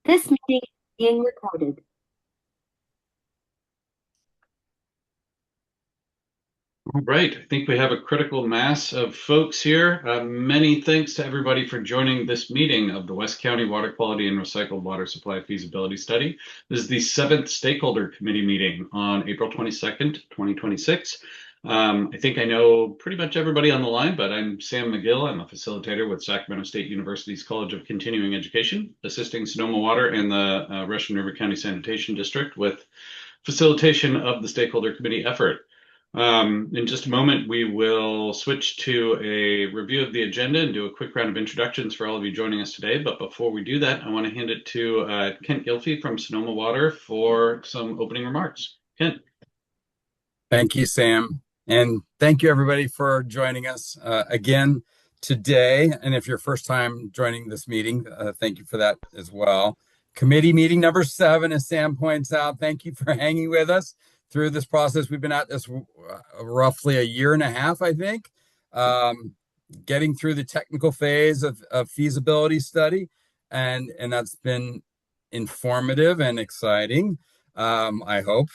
This meeting is being recorded. All right, I think we have a critical mass of folks here. Many thanks to everybody for joining this meeting of the West County Water Quality and Recycled Water Supply Feasibility Study. This is the 7th Stakeholder Committee meeting on April 22nd, 2026. I think I know pretty much everybody on the line, but I'm Sam McGill. I'm a facilitator with Sacramento State University's College of Continuing Education, assisting Sonoma Water and the Russian River County Sanitation District with facilitation of the Stakeholder Committee effort. In just a moment, we will switch to a review of the agenda and do a quick round of introductions for all of you joining us today. But before we do that, I want to hand it to Kent Gilfie from Sonoma Water for some opening remarks. Kent. Thank you, Sam. And thank you, everybody, for joining us again today. And if you're first time joining this meeting, thank you for that as well. Committee meeting number 7, as Sam points out. Thank you for hanging with us through this process. We've been at this roughly a year and a half, I think, getting through the technical phase of feasibility study. And that's been informative and exciting, I hope.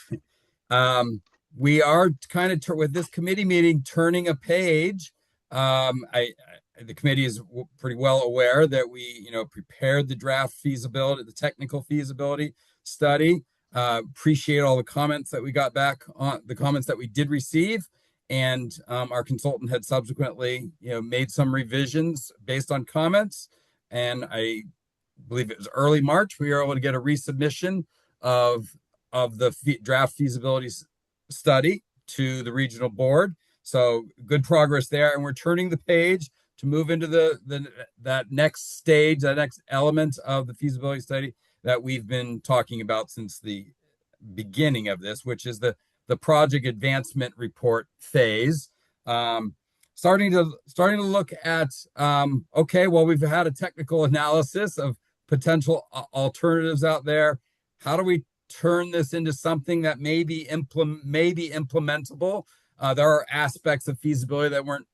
We are kind of, with this committee meeting, turning a page. The committee is pretty well aware that we, prepared the draft feasibility, the technical feasibility study. Appreciate all the comments that we got back on the comments that we did receive. And our consultant had subsequently, made some revisions based on comments. And I believe it was early March, we were able to get a resubmission of the draft feasibility study to the regional board. So good progress there. And we're turning the page to move into that next stage, that next element of the feasibility study that we've been talking about since the beginning of this, which is the project advancement report phase. Starting to look at, okay, well, we've had a technical analysis of potential alternatives out there. How do we turn this into something that may be implementable? There are aspects of feasibility that weren't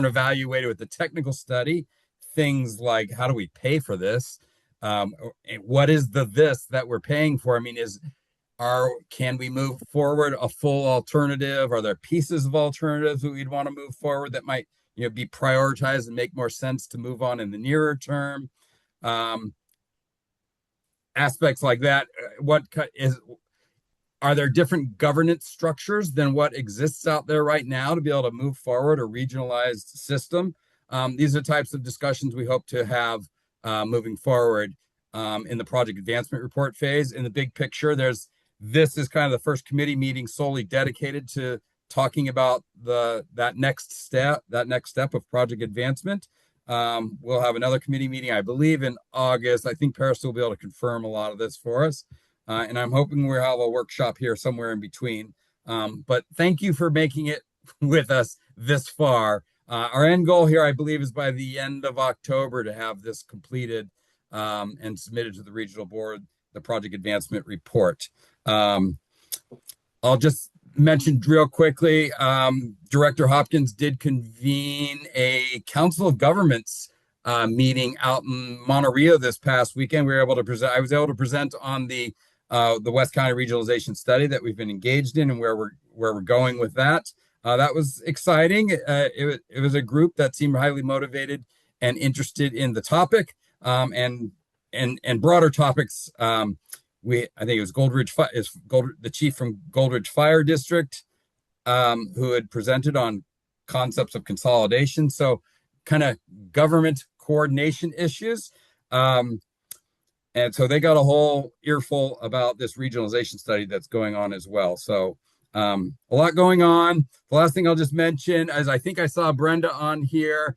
evaluated with the technical study. Things like, how do we pay for this? What is this that we're paying for? I mean, can we move forward a full alternative? Are there pieces of alternatives that we'd want to move forward that might, be prioritized and make more sense to move on in the nearer term? Aspects like that. Are there different governance structures than what exists out there right now to be able to move forward a regionalized system? These are types of discussions we hope to have moving forward in the project advancement report phase. In the big picture, this is kind of the first committee meeting solely dedicated to talking about that next step of project advancement. We'll have another committee meeting, I believe, in August. I think Paris will be able to confirm a lot of this for us. And I'm hoping we'll have a workshop here somewhere in between. But thank you for making it with us this far. Our end goal here, I believe, is by the end of October to have this completed and submitted to the regional board, the project advancement report. I'll just mention real quickly, Director Hopkins did convene a Council of Governments meeting out in Monterey this past weekend. I was able to present on the West County regionalization study that we've been engaged in and where we're going with that. That was exciting. It was a group that seemed highly motivated and interested in the topic and broader topics. I think it was the chief from Goldridge Fire District who had presented on concepts of consolidation. So kind of government coordination issues. And so they got a whole earful about this regionalization study that's going on as well. So a lot going on. The last thing I'll just mention is I think I saw Brenda on here.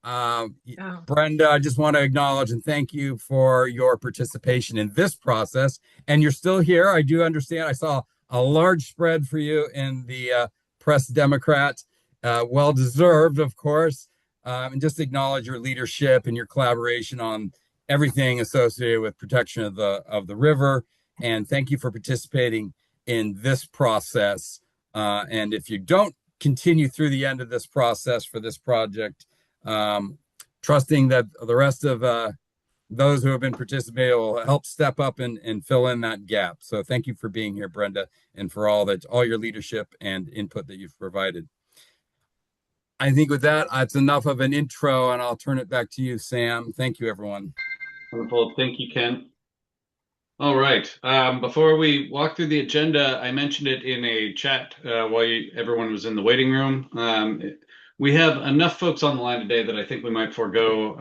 Brenda, I just want to acknowledge and thank you for your participation in this process. And you're still here. I do understand. I saw a large spread for you in the Press Democrat. Well deserved, of course. And just acknowledge your leadership and your collaboration on everything associated with protection of the river. And thank you for participating in this process. And if you don't continue through the end of this process for this project, trusting that the rest of those who have been participating will help step up and fill in that gap. So thank you for being here, Brenda, and for all your leadership and input that you've provided. I think with that, it's enough of an intro, and I'll turn it back to you, Sam. Thank you, everyone. Wonderful. Thank you, Ken. All right. Before we walk through the agenda, I mentioned it in a chat while everyone was in the waiting room. We have enough folks on the line today that I think we might forego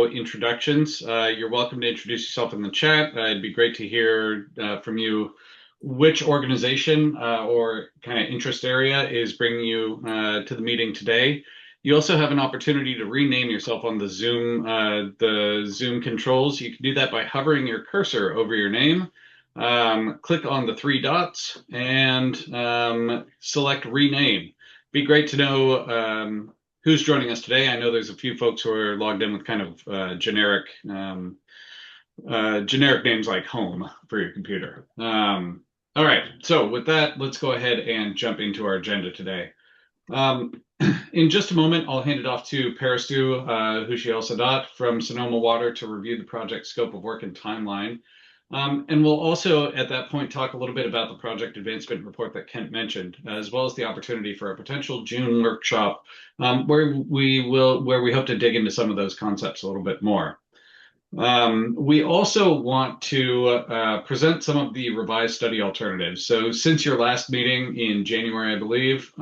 introductions. You're welcome to introduce yourself in the chat. It'd be great to hear from you which organization or kind of interest area is bringing you to the meeting today. You also have an opportunity to rename yourself on the Zoom controls. You can do that by hovering your cursor over your name. Click on the three dots and select rename. Be great to know who's joining us today. I know there's a few folks who are logged in with kind of generic names like home for your computer. All right, so with that, let's go ahead and jump into our agenda today. In just a moment, I'll hand it off to Parastu Hushiel Sadat from Sonoma Water to review the project scope of work and timeline. And we'll also, at that point, talk a little bit about the project advancement report that Kent mentioned, as well as the opportunity for a potential June workshop where we hope to dig into some of those concepts a little bit more. We also want to present some of the revised study alternatives. So since your last meeting in January, I believe,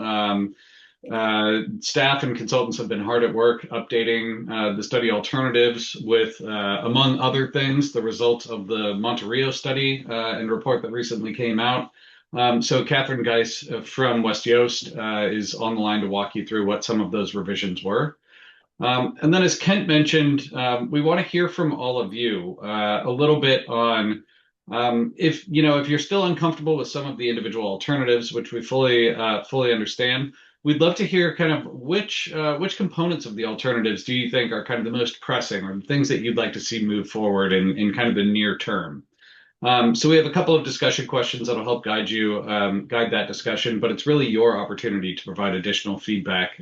staff and consultants have been hard at work updating the study alternatives with, among other things, the results of the Monterey study and report that recently came out. So Catherine Geis from West Yost is on the line to walk you through what some of those revisions were. And then, as Kent mentioned, we want to hear from all of you a little bit on if you're still uncomfortable with some of the individual alternatives, which we fully understand. We'd love to hear kind of which components of the alternatives do you think are kind of the most pressing, or things that you'd like to see move forward in kind of the near term. So we have a couple of discussion questions that'll help guide that discussion, but it's really your opportunity to provide additional feedback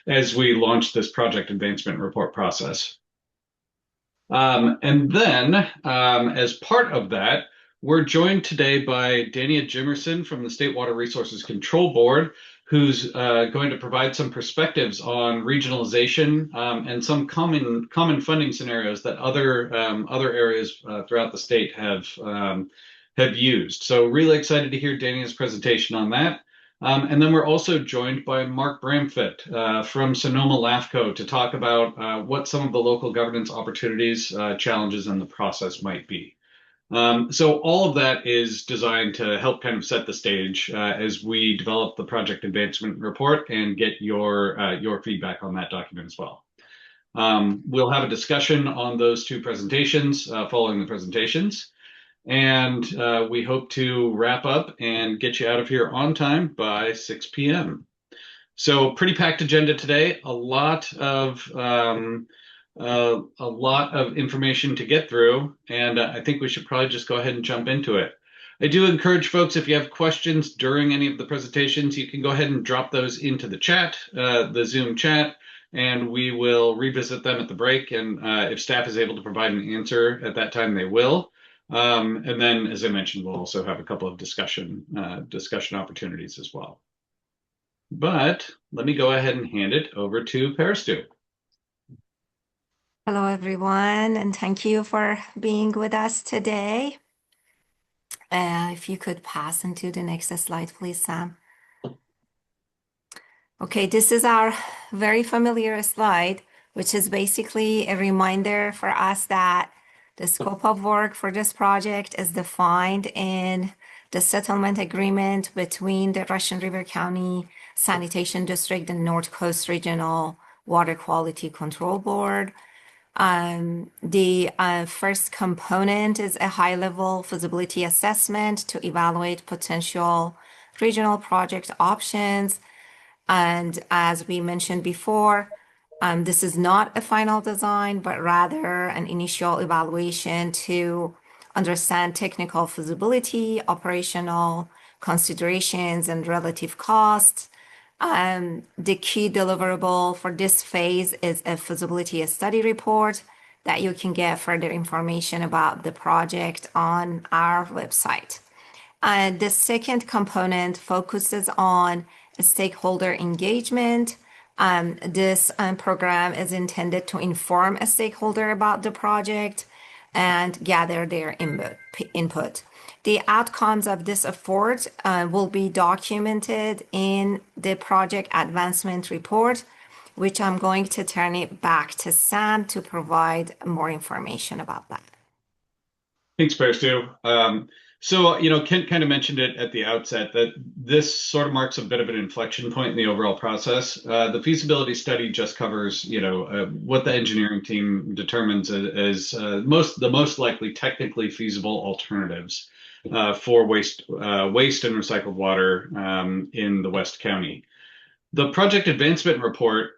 as we launch this project advancement report process. And then, as part of that, we're joined today by Dania Jimerson from the State Water Resources Control Board, who's going to provide some perspectives on regionalization and some common funding scenarios that other areas throughout the state have used. So really excited to hear Dania's presentation on that. And then we're also joined by Mark Bramfit from Sonoma LAFCO to talk about what some of the local governance opportunities, challenges, and the process might be. So all of that is designed to help kind of set the stage as we develop the project advancement report and get your feedback on that document as well. We'll have a discussion on those two presentations following the presentations, and we hope to wrap up and get you out of here on time by 6 p.m. So pretty packed agenda today, a lot of information to get through, and I think we should probably just go ahead and jump into it. I do encourage folks, if you have questions during any of the presentations, you can go ahead and drop those into the chat, the Zoom chat, and we will revisit them at the break. And if staff is able to provide an answer at that time, they will. And then, as I mentioned, we'll also have a couple of discussion opportunities as well. But let me go ahead and hand it over to Parastu. Hello, everyone, and thank you for being with us today. If you could pass into the next slide, please, Sam. Okay, this is our very familiar slide, which is basically a reminder for us that the scope of work for this project is defined in the settlement agreement between the Russian River County Sanitation District and North Coast Regional Water Quality Control Board. The first component is a high-level feasibility assessment to evaluate potential regional project options. And as we mentioned before, this is not a final design, but rather an initial evaluation to understand technical feasibility, operational considerations, and relative costs. The key deliverable for this phase is a feasibility study report that you can get further information about the project on our website. The second component focuses on stakeholder engagement. This program is intended to inform a stakeholder about the project and gather their input. The outcomes of this effort will be documented in the project advancement report, which I'm going to turn it back to Sam to provide more information about that. Thanks, Stu. Kent kind of mentioned it at the outset that this sort of marks a bit of an inflection point in the overall process. The feasibility study just covers, what the engineering team determines as the most likely technically feasible alternatives for waste and recycled water in the West County. The project advancement report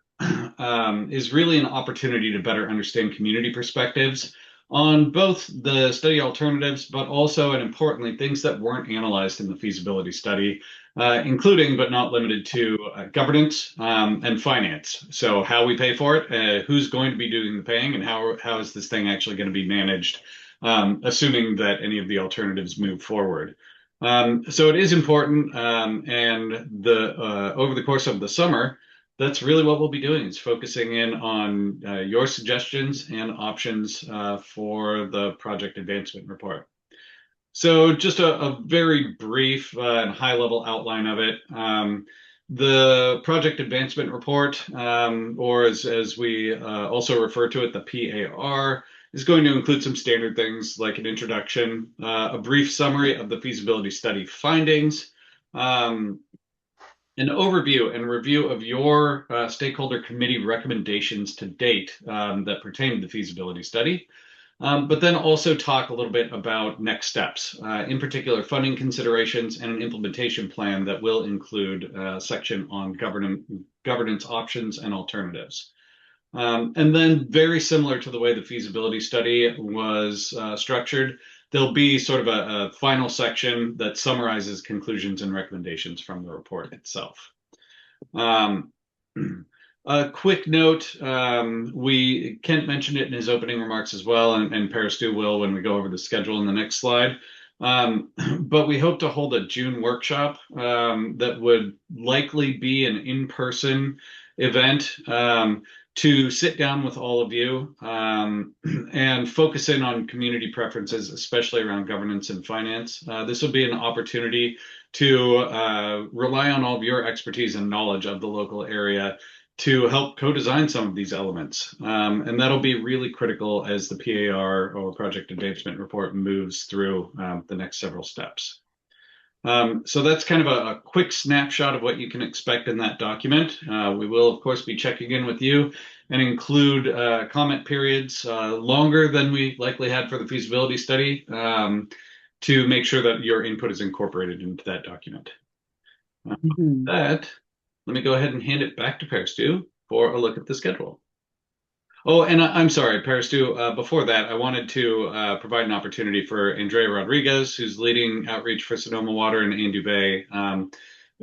is really an opportunity to better understand community perspectives on both the study alternatives, but also, and importantly, things that weren't analyzed in the feasibility study, including but not limited to governance and finance. So how we pay for it, who's going to be doing the paying, and how is this thing actually going to be managed, assuming that any of the alternatives move forward. So it is important, and over the course of the summer, that's really what we'll be doing, is focusing in on your suggestions and options for the project advancement report. So just a very brief and high-level outline of it. The project advancement report, or as we also refer to it, the PAR, is going to include some standard things like an introduction, a brief summary of the feasibility study findings, an overview and review of your stakeholder committee recommendations to date that pertain to the feasibility study, but then also talk a little bit about next steps, in particular funding considerations and an implementation plan that will include a section on governance options and alternatives. And then very similar to the way the feasibility study was structured, there'll be sort of a final section that summarizes conclusions and recommendations from the report itself. A quick note, Kent mentioned it in his opening remarks as well, and Stu will when we go over the schedule in the next slide. But we hope to hold a June workshop that would likely be an in-person event to sit down with all of you and focus in on community preferences, especially around governance and finance. This will be an opportunity to rely on all of your expertise and knowledge of the local area to help co-design some of these elements. And that'll be really critical as the PAR, or Project Advancement Report, moves through the next several steps. So that's kind of a quick snapshot of what you can expect in that document. We will, of course, be checking in with you and include comment periods longer than we likely had for the feasibility study to make sure that your input is incorporated into that document. With that, let me go ahead and hand it back to Stu for a look at the schedule. Oh, and I'm sorry, Stu, before that, I wanted to provide an opportunity for Andrea Rodriguez, who's leading outreach for Sonoma Water and Andu Bay.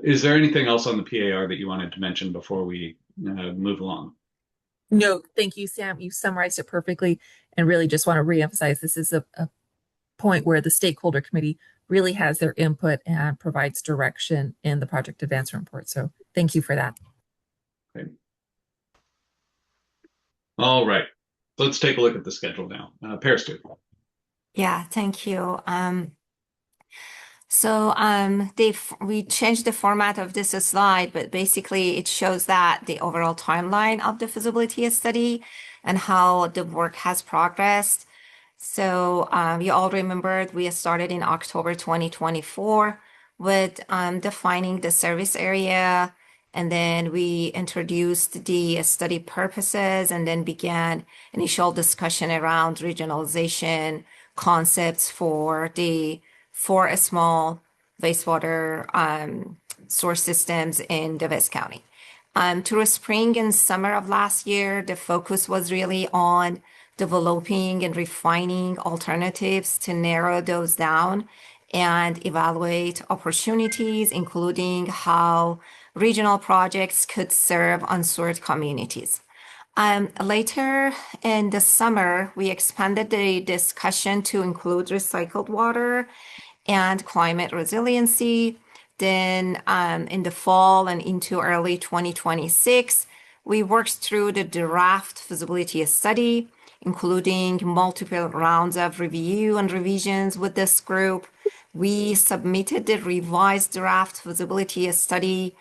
Is there anything else on the PAR that you wanted to mention before we move along? No, thank you, Sam. You summarized it perfectly, and really just want to reemphasize this is a point where the stakeholder committee really has their input and provides direction in the project advancement report. So thank you for that. Okay. All right, let's take a look at the schedule now. Stu. Yeah, thank you. We changed the format of this slide, but basically it shows that the overall timeline of the feasibility study and how the work has progressed. So you all remembered we started in October 2024 with defining the service area, and then we introduced the study purposes and then began initial discussion around regionalization concepts for the four small wastewater source systems in the West County. Through spring and summer of last year, the focus was really on developing and refining alternatives to narrow those down and evaluate opportunities, including how regional projects could serve unserved communities. Later in the summer, we expanded the discussion to include recycled water and climate resiliency. Then in the fall and into early 2026, we worked through the draft feasibility study, including multiple rounds of review and revisions with this group. We submitted the revised draft feasibility study,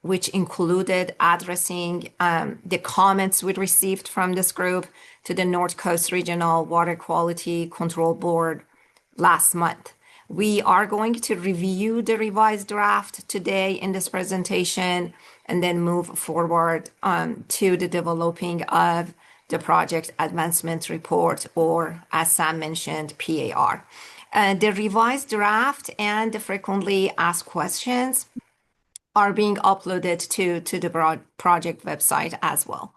which included addressing the comments we received from this group to the North Coast Regional Water Quality Control Board last month. We are going to review the revised draft today in this presentation and then move forward to the developing of the project advancement report, or as Sam mentioned, PAR. The revised draft and the frequently asked questions are being uploaded to the project website as well.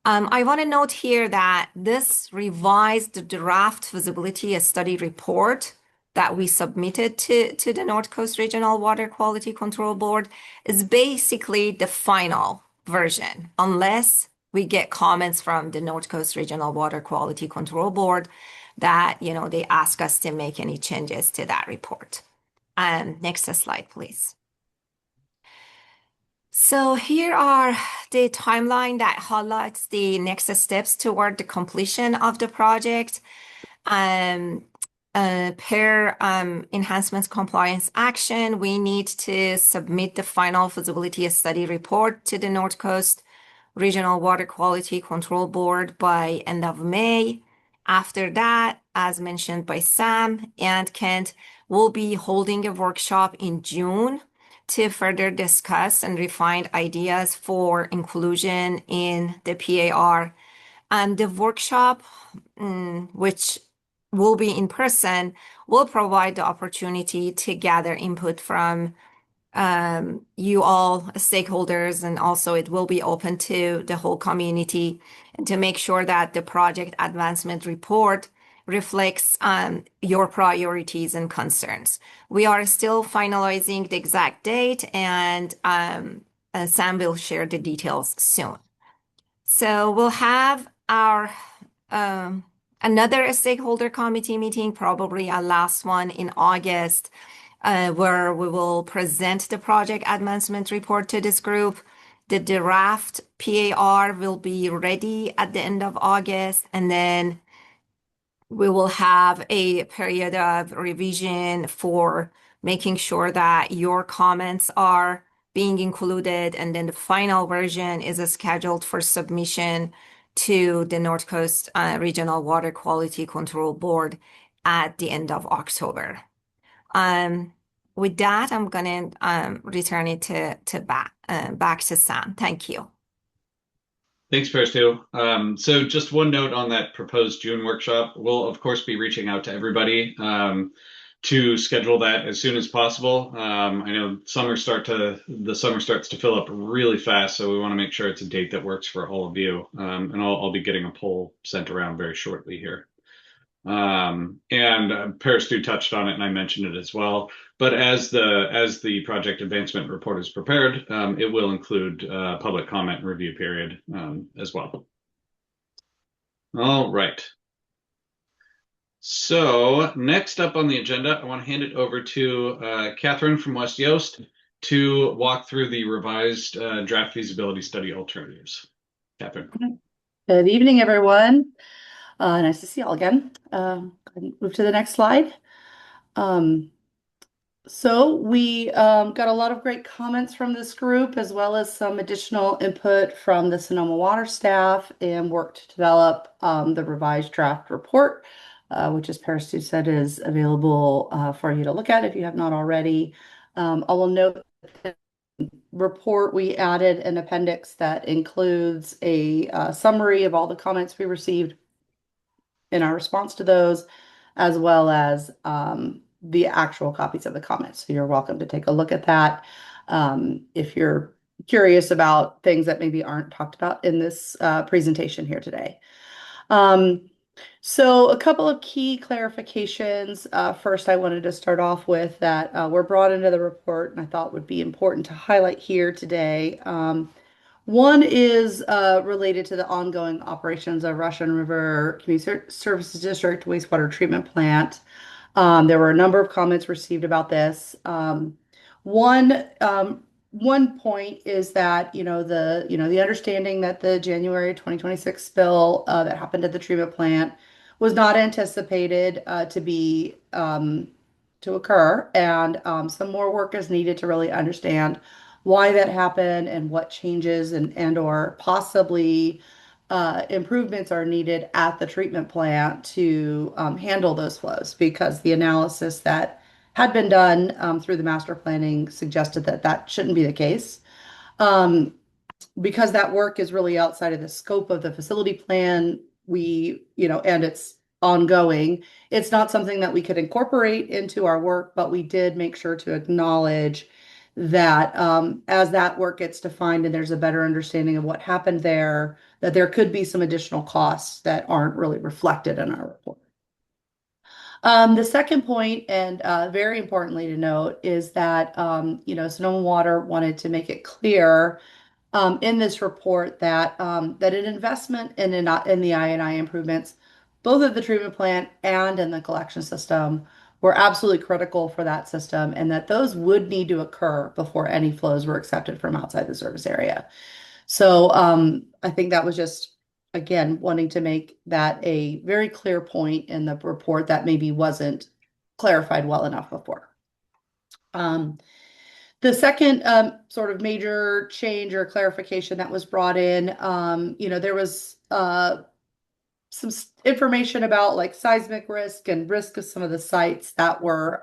I want to note here that this revised draft feasibility study report that we submitted to the North Coast Regional Water Quality Control Board is basically the final version, unless we get comments from the North Coast Regional Water Quality Control Board that, they ask us to make any changes to that report. Next slide, please. So here are the timeline that highlights the next steps toward the completion of the project. Per enhancements compliance action, we need to submit the final feasibility study report to the North Coast Regional Water Quality Control Board by end of May. After that, as mentioned by Sam and Kent, we'll be holding a workshop in June to further discuss and refine ideas for inclusion in the PAR. And the workshop, which will be in person, will provide the opportunity to gather input from you all stakeholders, and also it will be open to the whole community, and to make sure that the project advancement report reflects your priorities and concerns. We are still finalizing the exact date, and Sam will share the details soon. So we'll have our another stakeholder committee meeting, probably our last one in August, where we will present the project advancement report to this group. The draft PAR will be ready at the end of August, and then we will have a period of revision for making sure that your comments are being included, and then the final version is scheduled for submission to the North Coast Regional Water Quality Control Board at the end of October. With that, I'm going to return it back to Sam. Thank you. Thanks, Peristu. So just one note on that proposed June workshop. We'll, of course, be reaching out to everybody to schedule that as soon as possible. I know the summer starts to fill up really fast, so we want to make sure it's a date that works for all of you. And I'll be getting a poll sent around very shortly here. And Peristu touched on it, and I mentioned it as well. But as the project advancement report is prepared, it will include public comment and review period as well. All right. So next up on the agenda, I want to hand it over to Catherine from West Yost to walk through the revised draft feasibility study alternatives. Catherine. Good evening, everyone. Nice to see you all again. Move to the next slide. So we got a lot of great comments from this group, as well as some additional input from the Sonoma Water staff, and worked to develop the revised draft report, which, as Peristu said, is available for you to look at if you have not already. I will note that the report, we added an appendix that includes a summary of all the comments we received in our response to those, as well as the actual copies of the comments. So you're welcome to take a look at that if you're curious about things that maybe aren't talked about in this presentation here today. So a couple of key clarifications. First, I wanted to start off with that were brought into the report, and I thought would be important to highlight here today. One is related to the ongoing operations of Russian River Community Services District wastewater treatment plant. There were a number of comments received about this. One one point is that the understanding that the January 2026 spill that happened at the treatment plant was not anticipated to occur, and some more work is needed to really understand why that happened and what changes and or possibly improvements are needed at the treatment plant to handle those flows, because the analysis that had been done through the master planning suggested that that shouldn't be the case. Um, because that work is really outside of the scope of the facility plan, and it's ongoing, it's not something that we could incorporate into our work, but we did make sure to acknowledge that as that work gets defined and there's a better understanding of what happened there, that there could be some additional costs that aren't really reflected in our report. The second point, and very importantly to note, is that Sonoma Water wanted to make it clear in this report that that an investment in the I&I improvements, both at the treatment plant and in the collection system, were absolutely critical for that system, and that those would need to occur before any flows were accepted from outside the service area. So I think that was just, again, wanting to make that a very clear point in the report that maybe wasn't clarified well enough before. The second sort of major change or clarification that was brought in, there was some information about like seismic risk and risk of some of the sites that were,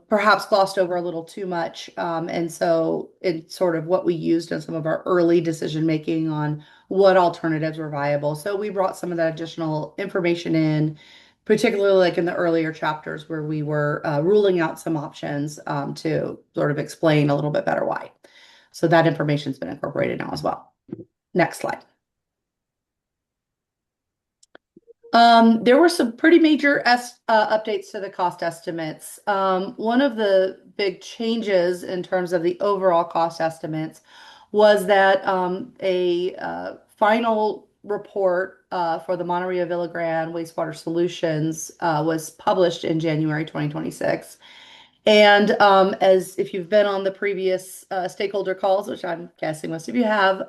perhaps glossed over a little too much. And so it's sort of what we used in some of our early decision making on what alternatives were viable. So we brought some of that additional information in, particularly like in the earlier chapters where we were ruling out some options to sort of explain a little bit better why. So that information's been incorporated now as well. Next slide. There were some pretty major updates to the cost estimates. One of the big changes in terms of the overall cost estimates was that a final report for the Monterey Villa Grande wastewater solutions was published in January 2026. And as if you've been on the previous stakeholder calls, which I'm guessing most of you have,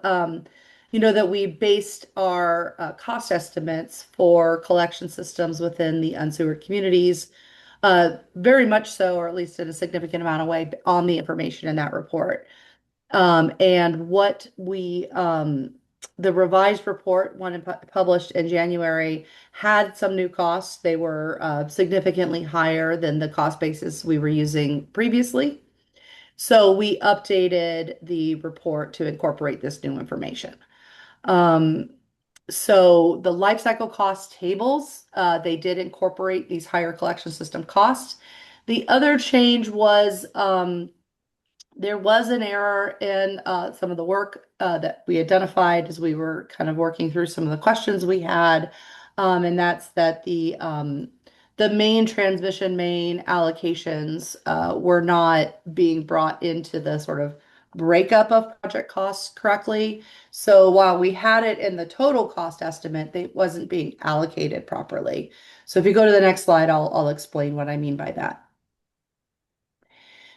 you know that we based our cost estimates for collection systems within the unsewered communities very much so, or at least in a significant amount of way, on the information in that report. And what the revised report, when published in January, had some new costs. They were significantly higher than the cost basis we were using previously. So we updated the report to incorporate this new information. So the life cycle cost tables, they did incorporate these higher collection system costs. The other change was there was an error in some of the work that we identified as we were kind of working through some of the questions we had, and that's that the main transmission main allocations were not being brought into the sort of breakup of project costs correctly. So while we had it in the total cost estimate, it wasn't being allocated properly. So if you go to the next slide, I'll explain what I mean by that.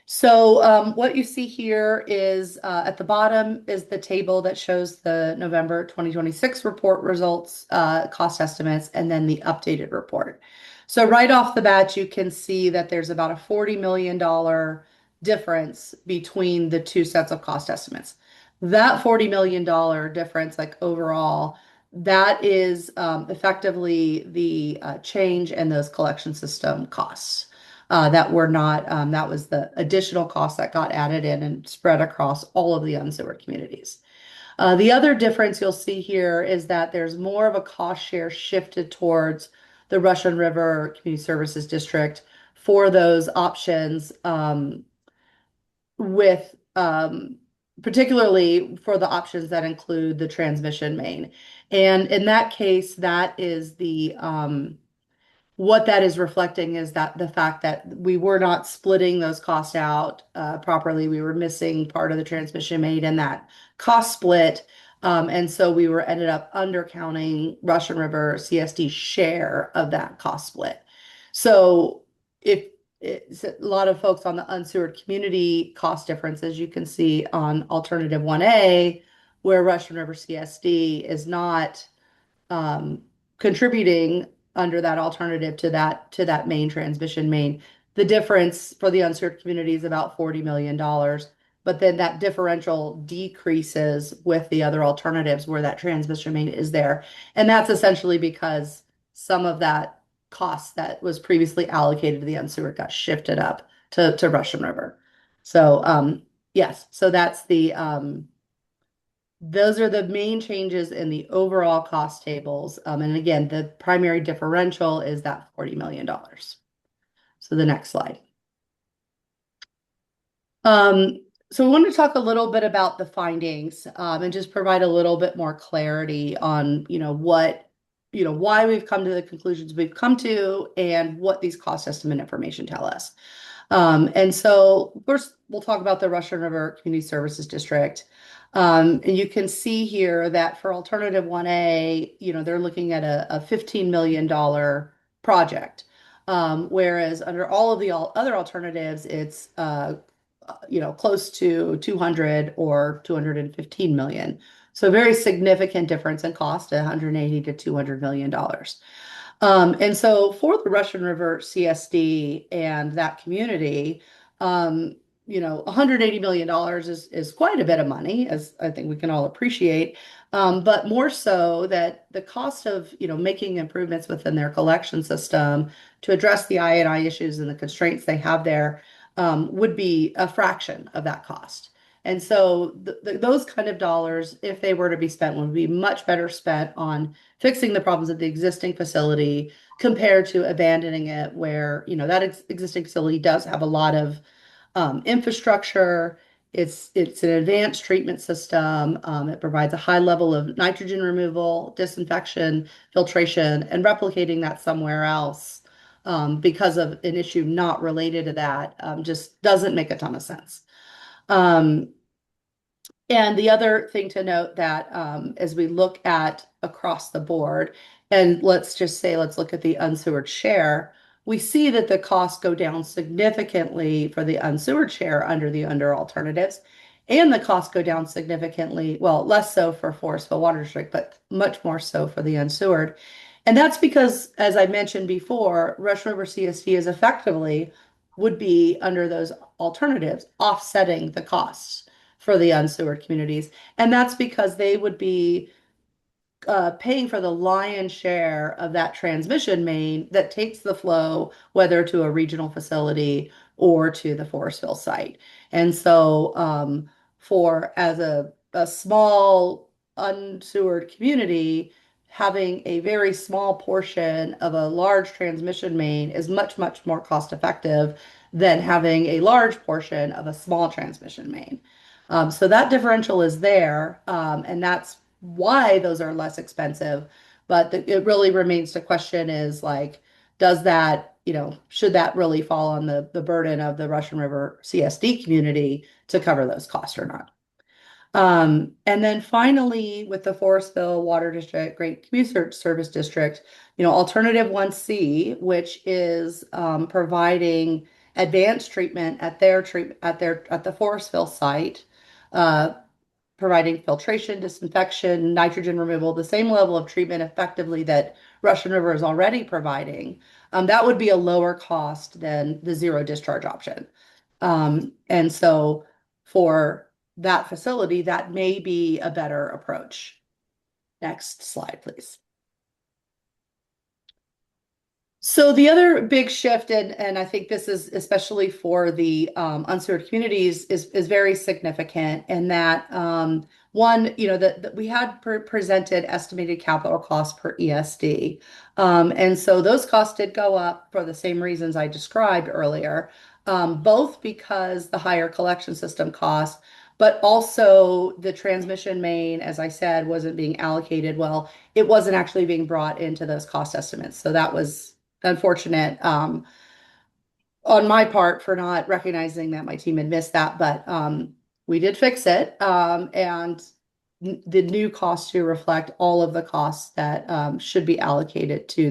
So what you see here is at the bottom is the table that shows the November 2026 report results, cost estimates, and then the updated report. So right off the bat, you can see that there's about a $40 million difference between the two sets of cost estimates. That $40 million difference, like overall, that is effectively the change in those collection system costs. That were not, that was the additional cost that got added in and spread across all of the unsewered communities. The other difference you'll see here is that there's more of a cost share shifted towards the Russian River Community Services District for those options, with particularly for the options that include the transmission main. And in that case, that is what that is reflecting is that the fact that we were not splitting those costs out properly. We were missing part of the transmission main in that cost split. And so we were ended up undercounting Russian River CSD's share of that cost split. So if it's a lot of folks on the unsewered community cost differences, you can see on alternative 1A, where Russian River CSD is not contributing under that alternative to that main transmission main. The difference for the unserved community is about $40 million, but then that differential decreases with the other alternatives where that transmission main is there. And that's essentially because some of that cost that was previously allocated to the unsewered got shifted up to Russian River. So yes, so that's those are the main changes in the overall cost tables. And again, the primary differential is that $40 million. So the next slide. So we want to talk a little bit about the findings and just provide a little bit more clarity on, why we've come to the conclusions we've come to and what these cost estimate information tell us. And so first we'll talk about the Russian River Community Services District. And you can see here that for alternative 1A, they're looking at a $15 million project. Whereas under all of the other alternatives, it's close to 200 or 215 million. So a very significant difference in cost, 180 to $200 million. And so for the Russian River CSD and that community, $180 million is quite a bit of money, as I think we can all appreciate. But more so that the cost of, making improvements within their collection system to address the I&I issues and the constraints they have there would be a fraction of that cost. And so those kind of dollars, if they were to be spent, would be much better spent on fixing the problems of the existing facility compared to abandoning it where, that existing facility does have a lot of infrastructure. It's an advanced treatment system. It provides a high level of nitrogen removal, disinfection, filtration, and replicating that somewhere else because of an issue not related to that just doesn't make a ton of sense. And the other thing to note that as we look at across the board, and let's look at the unsewered share, we see that the costs go down significantly for the unsewered share under alternatives, and the costs go down significantly, well, less so for Forestville Water District, but much more so for the unsewered. And that's because, as I mentioned before, Russian River CSD is effectively would be under those alternatives, offsetting the costs for the unsewered communities. And that's because they would be paying for the lion's share of that transmission main that takes the flow, whether to a regional facility or to the Forestville site. And so for as a small unsewered community, having a very small portion of a large transmission main is much, much more cost effective than having a large portion of a small transmission main. So that differential is there, and that's why those are less expensive. But it really remains the question is like, does that, should that really fall on the burden of the Russian River CSD community to cover those costs or not? And then finally, with the Forestville Water District, Great Community Service District, alternative 1C, which is providing advanced treatment at the Forestville site, providing filtration, disinfection, nitrogen removal, the same level of treatment effectively that Russian River is already providing. That would be a lower cost than the zero discharge option. And so for that facility, that may be a better approach. Next slide, please. So the other big shift, and I think this is especially for the unserved communities, is very significant in that one, that we had presented estimated capital costs per ESD. And so those costs did go up for the same reasons I described earlier, both because the higher collection system costs, but also the transmission main, as I said, wasn't being allocated well. It wasn't actually being brought into those cost estimates. So that was unfortunate on my part for not recognizing that my team had missed that, but we did fix it. And the new costs to reflect all of the costs that should be allocated to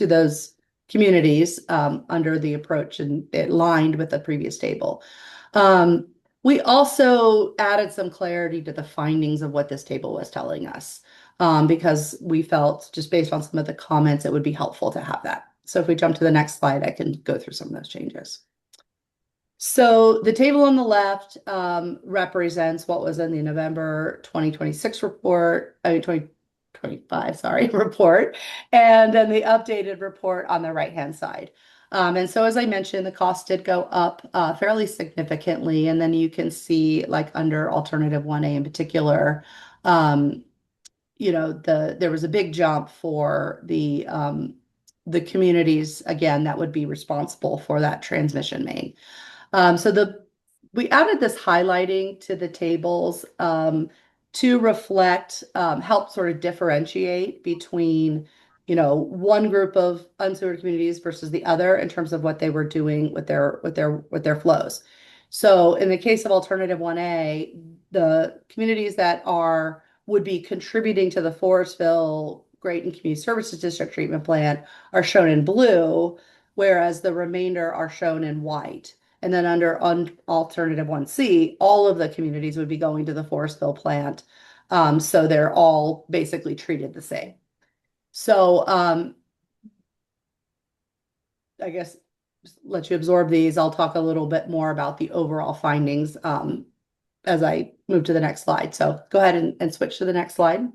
those communities under the approach, and it aligned with the previous table. We also added some clarity to the findings of what this table was telling us, because we felt, just based on some of the comments, it would be helpful to have that. So if we jump to the next slide, I can go through some of those changes. So the table on the left represents what was in the November 2026 report, 2025, sorry, report, and then the updated report on the right-hand side. And so, as I mentioned, the cost did go up fairly significantly. And then you can see, like under alternative 1A in particular, there was a big jump for the communities, again, that would be responsible for that transmission main. We added this highlighting to the tables to reflect, help sort of differentiate between, one group of unsewered communities versus the other in terms of what they were doing with their flows. So in the case of alternative 1A, the communities that would be contributing to the Forestville Great and Community Services District treatment plant are shown in blue, whereas the remainder are shown in white. And then under alternative 1C, all of the communities would be going to the Forestville plant. So they're all basically treated the same. So I guess just let you absorb these. I'll talk a little bit more about the overall findings as I move to the next slide. So go ahead and switch to the next slide.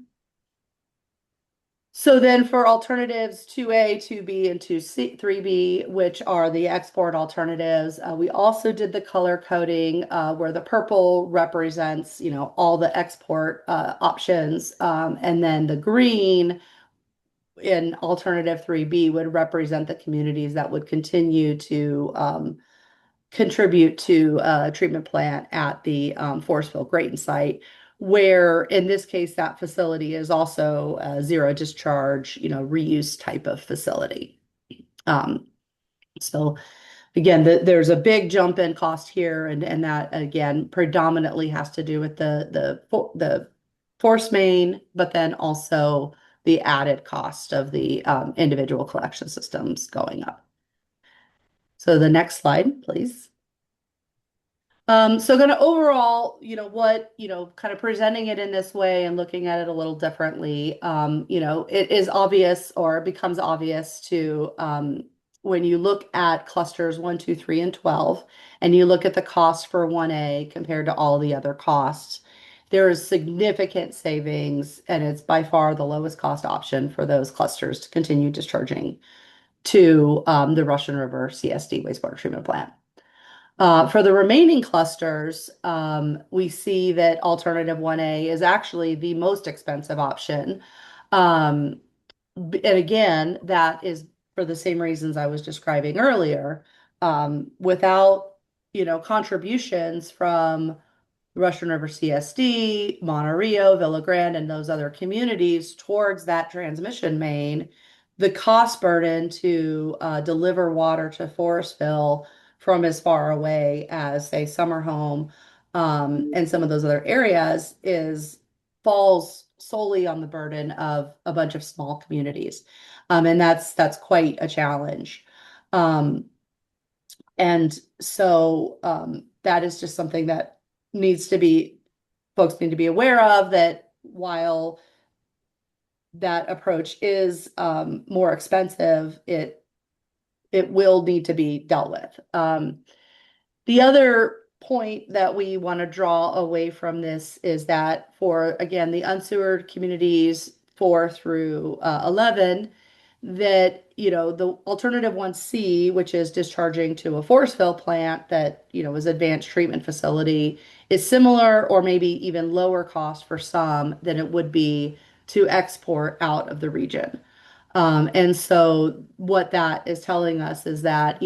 So then for alternatives 2A, 2B, and 3B, which are the export alternatives, we also did the color coding where the purple represents, all the export options. And then the green in alternative 3B would represent the communities that would continue to contribute to a treatment plant at the Forestville Grayton site, where in this case, that facility is also a zero discharge, reuse type of facility. So again, there's a big jump in cost here, and that again predominantly has to do with the force main, but then also the added cost of the individual collection systems going up. So the next slide, please. So kind of overall, kind of presenting it in this way and looking at it a little differently, it is obvious, or becomes obvious to when you look at clusters 1, 2, 3, and 12, and you look at the cost for 1A compared to all the other costs, there is significant savings, and it's by far the lowest cost option for those clusters to continue discharging to the Russian River CSD wastewater treatment plant. For the remaining clusters, we see that alternative 1A is actually the most expensive option. And again, that is for the same reasons I was describing earlier. Without, contributions from Russian River CSD, Monterey, Villa Grande, and those other communities towards that transmission main, the cost burden to deliver water to Forestville from as far away as, say, Summer Home and some of those other areas falls solely on the burden of a bunch of small communities. And that's quite a challenge. And so that is just something that folks need to be aware of, that while that approach is more expensive, it will need to be dealt with. The other point that we want to draw away from this is that for, again, the unsewered communities 4 through 11, that, the alternative 1C, which is discharging to a Forestville plant that, is advanced treatment facility, is similar or maybe even lower cost for some than it would be to export out of the region. And so what that is telling us is that,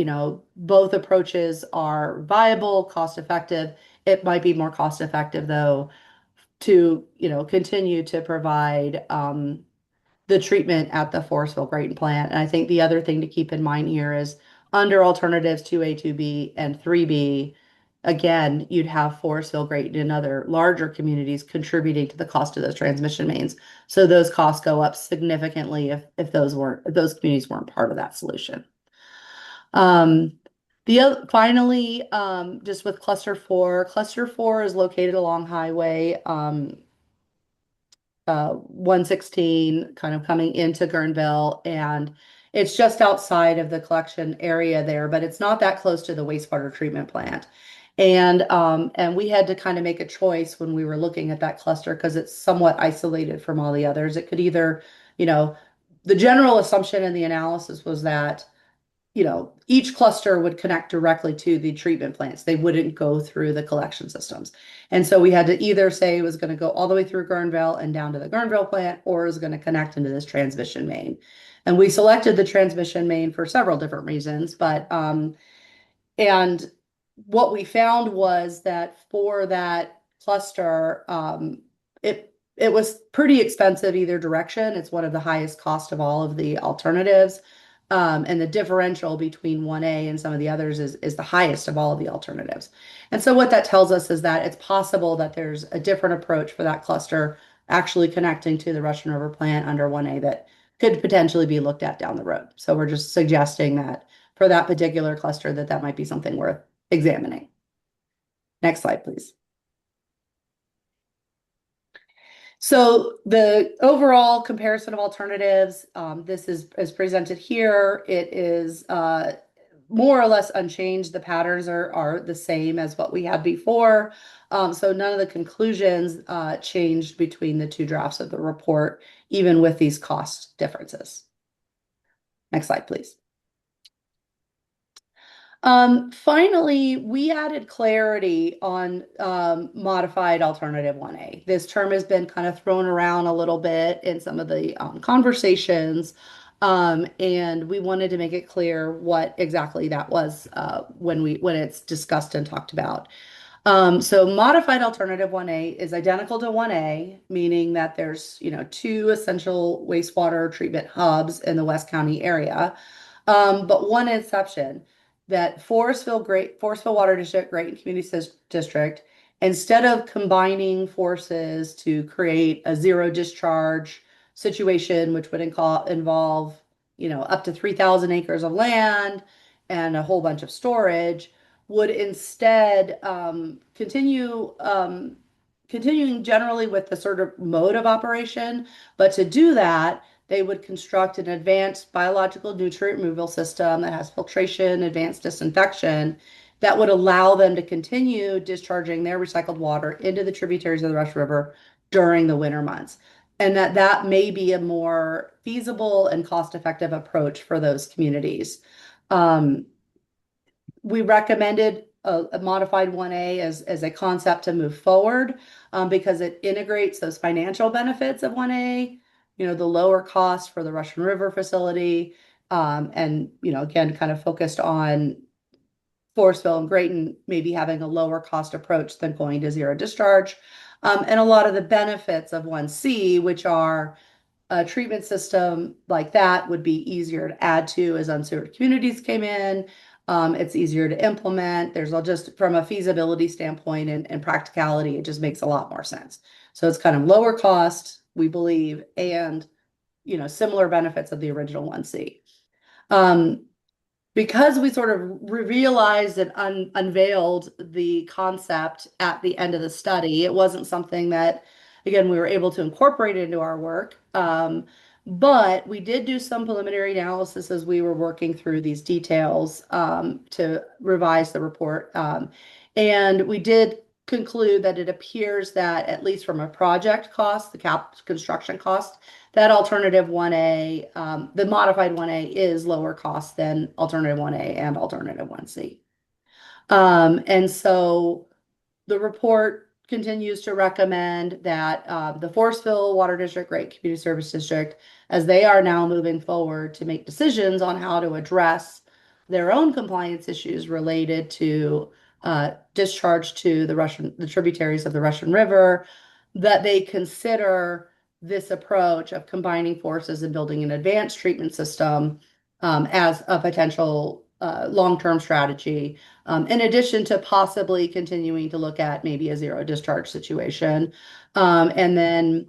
both approaches are viable, cost effective. It might be more cost effective, though, to, continue to provide the treatment at the Forestville Grayton plant. And I think the other thing to keep in mind here is under alternatives 2A, 2B, and 3B, again, you'd have Forestville, Grayton, and other larger communities contributing to the cost of those transmission mains. So those costs go up significantly if those communities weren't part of that solution. Finally, just with cluster 4 is located along Highway 116, kind of coming into Guerneville, and it's just outside of the collection area there, but it's not that close to the wastewater treatment plant. And we had to kind of make a choice when we were looking at that cluster because it's somewhat isolated from all the others. It could either, the general assumption in the analysis was that each cluster would connect directly to the treatment plants. They wouldn't go through the collection systems. And so we had to either say it was going to go all the way through Guerneville and down to the Guerneville plant, or it was going to connect into this transmission main. And we selected the transmission main for several different reasons, and what we found was that for that cluster, it was pretty expensive either direction. It's one of the highest cost of all of the alternatives. And the differential between 1A and some of the others is the highest of all of the alternatives. And so what that tells us is that it's possible that there's a different approach for that cluster actually connecting to the Russian River plant under 1A that could potentially be looked at down the road. So we're just suggesting that for that particular cluster that might be something worth examining. Next slide, please. So the overall comparison of alternatives, this is presented here. It is more or less unchanged. The patterns are the same as what we had before. So none of the conclusions changed between the two drafts of the report, even with these cost differences. Next slide, please. Finally, we added clarity on modified alternative 1A. This term has been kind of thrown around a little bit in some of the conversations, and we wanted to make it clear what exactly that was when it's discussed and talked about. So modified alternative 1A is identical to 1A, meaning that there's two essential wastewater treatment hubs in the West County area, but one exception, that Forestville Water District, Grayton Community District, instead of combining forces to create a zero discharge situation, which would involve, up to 3,000 acres of land and a whole bunch of storage, would instead continuing generally with the sort of mode of operation. But to do that, they would construct an advanced biological nutrient removal system that has filtration, advanced disinfection, that would allow them to continue discharging their recycled water into the tributaries of the Rush River during the winter months. And that may be a more feasible and cost-effective approach for those communities. We recommended a modified 1A as a concept to move forward because it integrates those financial benefits of 1A, the lower cost for the Russian River facility, and, again, kind of focused on Forestville and Grayton maybe having a lower cost approach than going to zero discharge. And a lot of the benefits of 1C, which are a treatment system like that, would be easier to add to as unserved communities came in. It's easier to implement. There's just from a feasibility standpoint and practicality, it just makes a lot more sense. So it's kind of lower cost, we believe, and similar benefits of the original 1C. Because we sort of realized and unveiled the concept at the end of the study, it wasn't something that, again, we were able to incorporate into our work. But we did do some preliminary analysis as we were working through these details to revise the report. And we did conclude that it appears that, at least from a project cost, the construction cost, that alternative 1A, the modified 1A, is lower cost than alternative 1A and alternative 1C. And so the report continues to recommend that the Forestville Water District, Grayton Community Service District, as they are now moving forward to make decisions on how to address their own compliance issues related to discharge to the tributaries of the Russian River, that they consider this approach of combining forces and building an advanced treatment system as a potential long-term strategy, in addition to possibly continuing to look at maybe a zero discharge situation. And then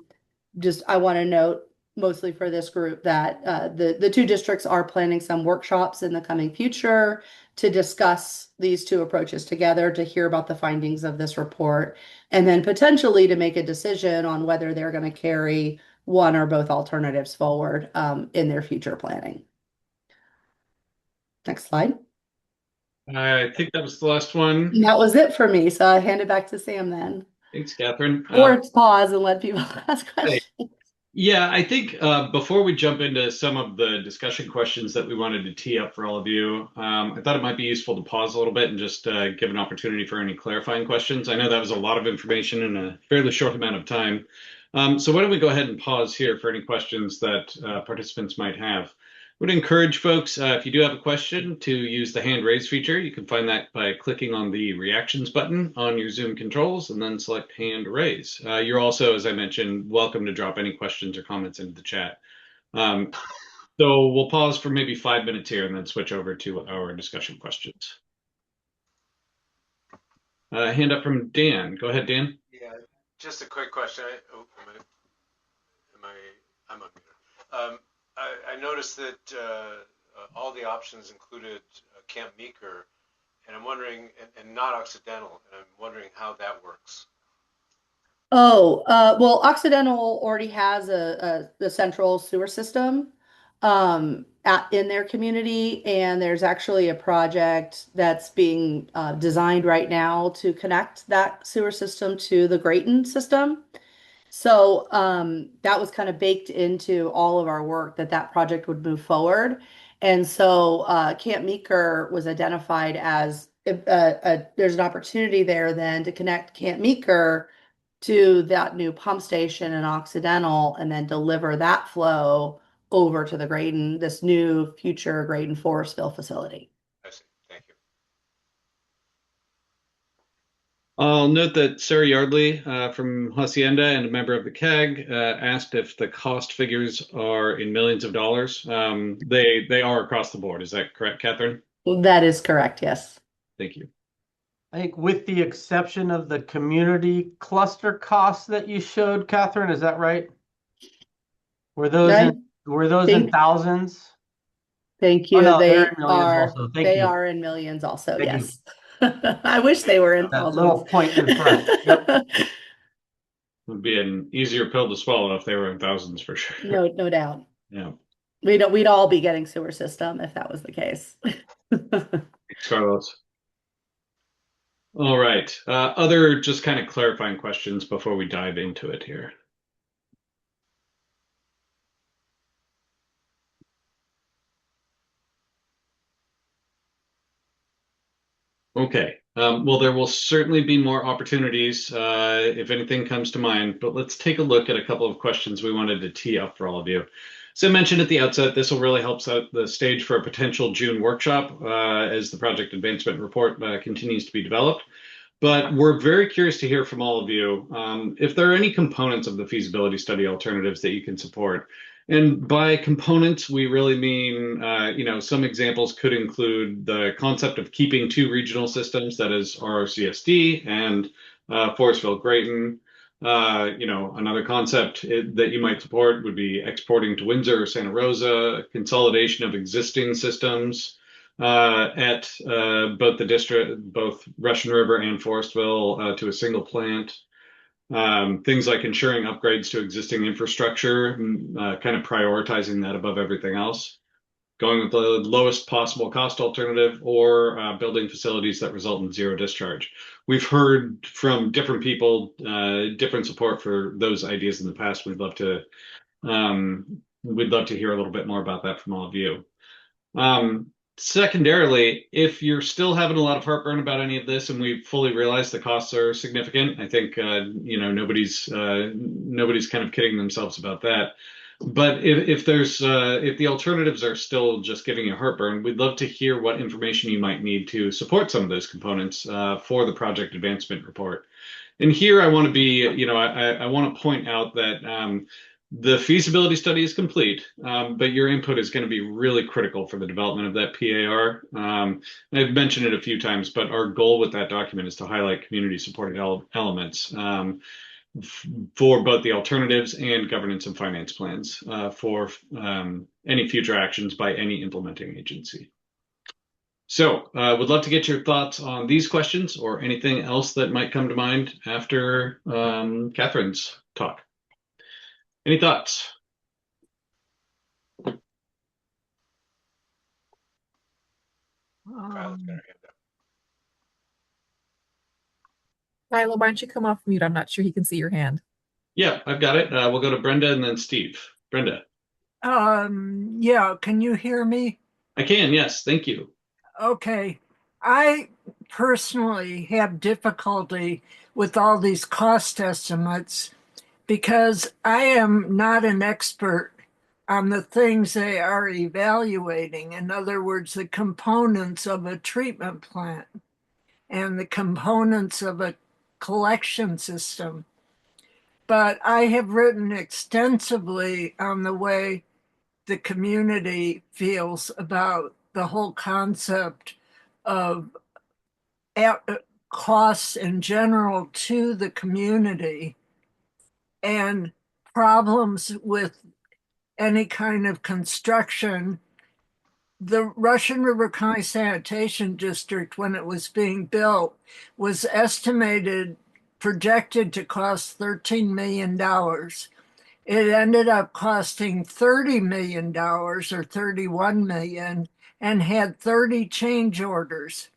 just I want to note mostly for this group that the two districts are planning some workshops in the coming future to discuss these two approaches together, to hear about the findings of this report, and then potentially to make a decision on whether they're going to carry one or both alternatives forward in their future planning. Next slide. I think that was the last one. And that was it for me. So I hand it back to Sam then. Thanks, Catherine. Or pause and let people ask questions. Yeah, I think before we jump into some of the discussion questions that we wanted to tee up for all of you, I thought it might be useful to pause a little bit and just give an opportunity for any clarifying questions. I know that was a lot of information in a fairly short amount of time. So why don't we go ahead and pause here for any questions that participants might have. I would encourage folks, if you do have a question, to use the hand raise feature. You can find that by clicking on the reactions button on your Zoom controls and then select hand raise. You're also, as I mentioned, welcome to drop any questions or comments into the chat. So we'll pause for maybe 5 minutes here and then switch over to our discussion questions. Hand up from Dan. Go ahead, Dan. Yeah, just a quick question. I'm unmuted. I noticed that all the options included Camp Meeker, and I'm wondering, and not Occidental, and I'm wondering how that works. Oh, well, Occidental already has the central sewer system in their community, and there's actually a project that's being designed right now to connect that sewer system to the Grayton system. So that was kind of baked into all of our work that project would move forward. And so Camp Meeker was identified as there's an opportunity there then to connect Camp Meeker to that new pump station in Occidental and then deliver that flow over to the Grayton, this new future Grayton Forestville facility. I see. Thank you. I'll note that Sarah Yardley from Hacienda and a member of the CAG asked if the cost figures are in millions of dollars. They are across the board. Is that correct, Catherine? That is correct, yes. Thank you. I think with the exception of the community cluster costs that you showed, Catherine, is that right? Were those in thousands? Thank you. Oh, no, They they're in millions are. also. They you. are in millions also. Thank Yes. I wish they were in That thousands. little point in front. Yep. It would be an easier pill to swallow if they were in thousands for sure. No doubt. Yeah. We'd all be getting sewer system if that was the case. Thanks, Carlos. All right. Other just kind of clarifying questions before we dive into it here. Okay. Well, there will certainly be more opportunities if anything comes to mind, but let's take a look at a couple of questions we wanted to tee up for all of you. So I mentioned at the outset, this will really help set the stage for a potential June workshop as the project advancement report continues to be developed. But we're very curious to hear from all of you if there are any components of the feasibility study alternatives that you can support. And by components, we really mean, some examples could include the concept of keeping two regional systems, that is ROCSD and Forestville Grayton. Another concept that you might support would be exporting to Windsor or Santa Rosa, consolidation of existing systems at both Russian River and Forestville to a single plant. Things like ensuring upgrades to existing infrastructure, kind of prioritizing that above everything else, going with the lowest possible cost alternative, or building facilities that result in zero discharge. We've heard from different people, different support for those ideas in the past. We'd love to hear a little bit more about that from all of you. Secondarily, if you're still having a lot of heartburn about any of this, and we fully realize the costs are significant, I think nobody's kind of kidding themselves about that. But if the alternatives are still just giving you heartburn, we'd love to hear what information you might need to support some of those components for the project advancement report. And here I want to be, I want to point out that The feasibility study is complete, but your input is going to be really critical for the development of that PAR. And I've mentioned it a few times, but our goal with that document is to highlight community supported elements for both the alternatives and governance and finance plans for any future actions by any implementing agency. So would love to get your thoughts on these questions or anything else that might come to mind after Catherine's talk. Any thoughts? Kyle's got her hand up. Kyla, why don't you come off mute? I'm not sure he can see your hand. Yeah, I've got it. We'll go to Brenda and then Steve. Brenda. Yeah, can you hear me? I can, yes. Thank you. Okay. I personally have difficulty with all these cost estimates because I am not an expert on the things they are evaluating. In other words, the components of a treatment plant and the components of a collection system. But I have written extensively on the way the community feels about the whole concept of costs in general to the community and problems with any kind of construction. The Russian River County Sanitation District, when it was being built, was projected to cost $13 million. It ended up costing $30 million or $31 million and had 30 change orders.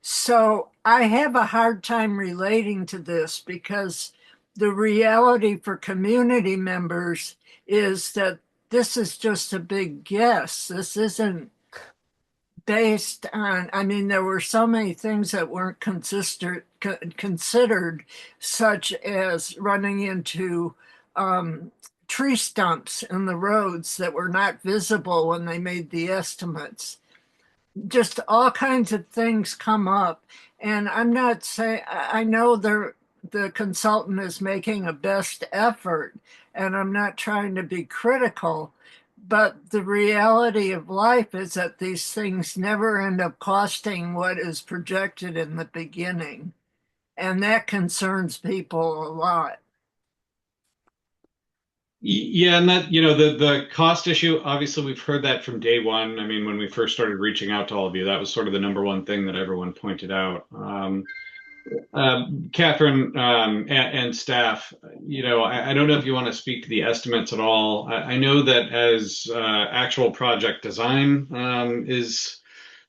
So I have a hard time relating to this because the reality for community members is that this is just a big guess. This isn't based on, I mean, there were so many things that weren't considered, such as running into tree stumps in the roads that were not visible when they made the estimates. Just all kinds of things come up. And I'm not saying, I know the consultant is making a best effort, and I'm not trying to be critical, but the reality of life is that these things never end up costing what is projected in the beginning. And that concerns people a lot. Yeah, and that, the cost issue, obviously we've heard that from day one. I mean, when we first started reaching out to all of you, that was sort of the number one thing that everyone pointed out. Catherine and staff, I don't know if you want to speak to the estimates at all. I know that as actual project design is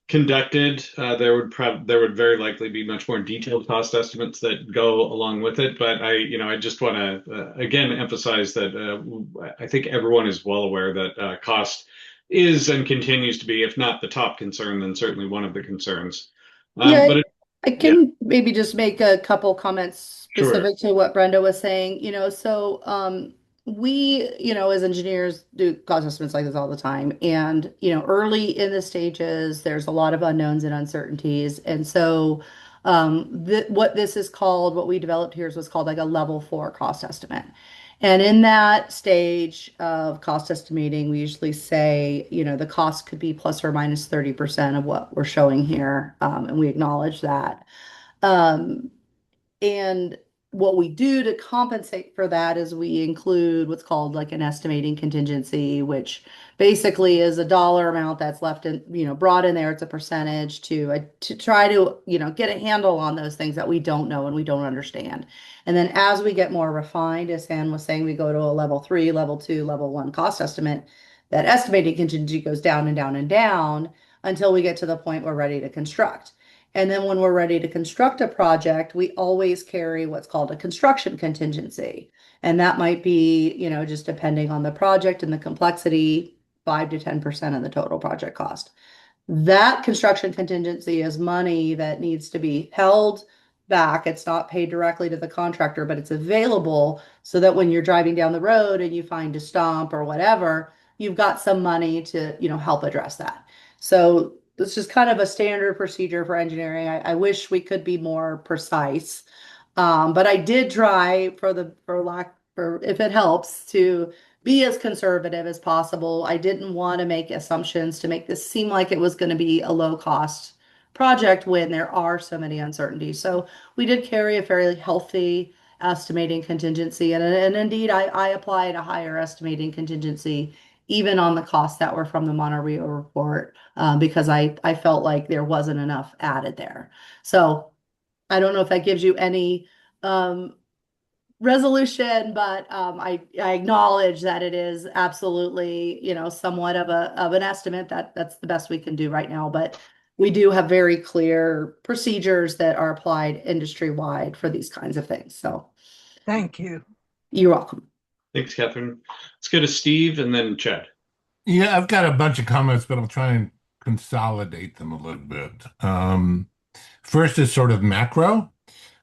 conducted, there would very likely be much more detailed cost estimates that go along with it. But I just want to again emphasize that I think everyone is well aware that cost is and continues to be, if not the top concern, then certainly one of the concerns. Yeah, I can maybe just make a couple comments specific to what Brenda was saying. We, as engineers do cost estimates like this all the time. And, early in the stages, there's a lot of unknowns and uncertainties. And so what this is called, what we developed here is what's called like a level 4 cost estimate. And in that stage of cost estimating, we usually say, the cost could be plus or minus 30% of what we're showing here. And we acknowledge that. And what we do to compensate for that is we include what's called like an estimating contingency, which basically is a dollar amount that's left in, brought in there. It's a percentage to try to, get a handle on those things that we don't know and we don't understand. And then as we get more refined, as Sam was saying, we go to a level 3, level 2, level 1 cost estimate. That estimating contingency goes down and down and down until we get to the point we're ready to construct. And then when we're ready to construct a project, we always carry what's called a construction contingency. And that might be, just depending on the project and the complexity, 5 to 10% of the total project cost. That construction contingency is money that needs to be held back. It's not paid directly to the contractor, but it's available so that when you're driving down the road and you find a stump or whatever, you've got some money to, help address that. So it's just kind of a standard procedure for engineering. I wish we could be more precise, but I did try if it helps to be as conservative as possible. I didn't want to make assumptions to make this seem like it was going to be a low cost project when there are so many uncertainties. So we did carry a fairly healthy estimating contingency. And indeed, I applied a higher estimating contingency even on the costs that were from the Monterey report because I felt like there wasn't enough added there. So I don't know if that gives you any resolution, but I acknowledge that it is absolutely, somewhat of an estimate that's the best we can do right now. But we do have very clear procedures that are applied industry wide for these kinds of things. So Thank you. you're welcome. Thanks, Catherine. Let's go to Steve and then Chad. Yeah, I've got a bunch of comments, but I'll try and consolidate them a little bit. First is sort of macro.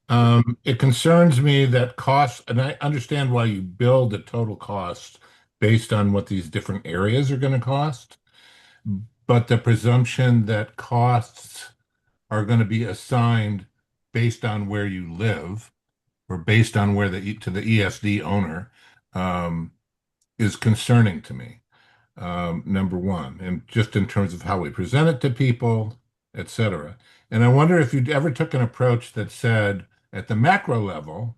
It concerns me that costs, and I understand why you build a total cost based on what these different areas are going to cost, but the presumption that costs are going to be assigned based on where you live or based on where to the ESD owner is concerning to me. Number one, and just in terms of how we present it to people, etc. And I wonder if you ever took an approach that said, at the macro level,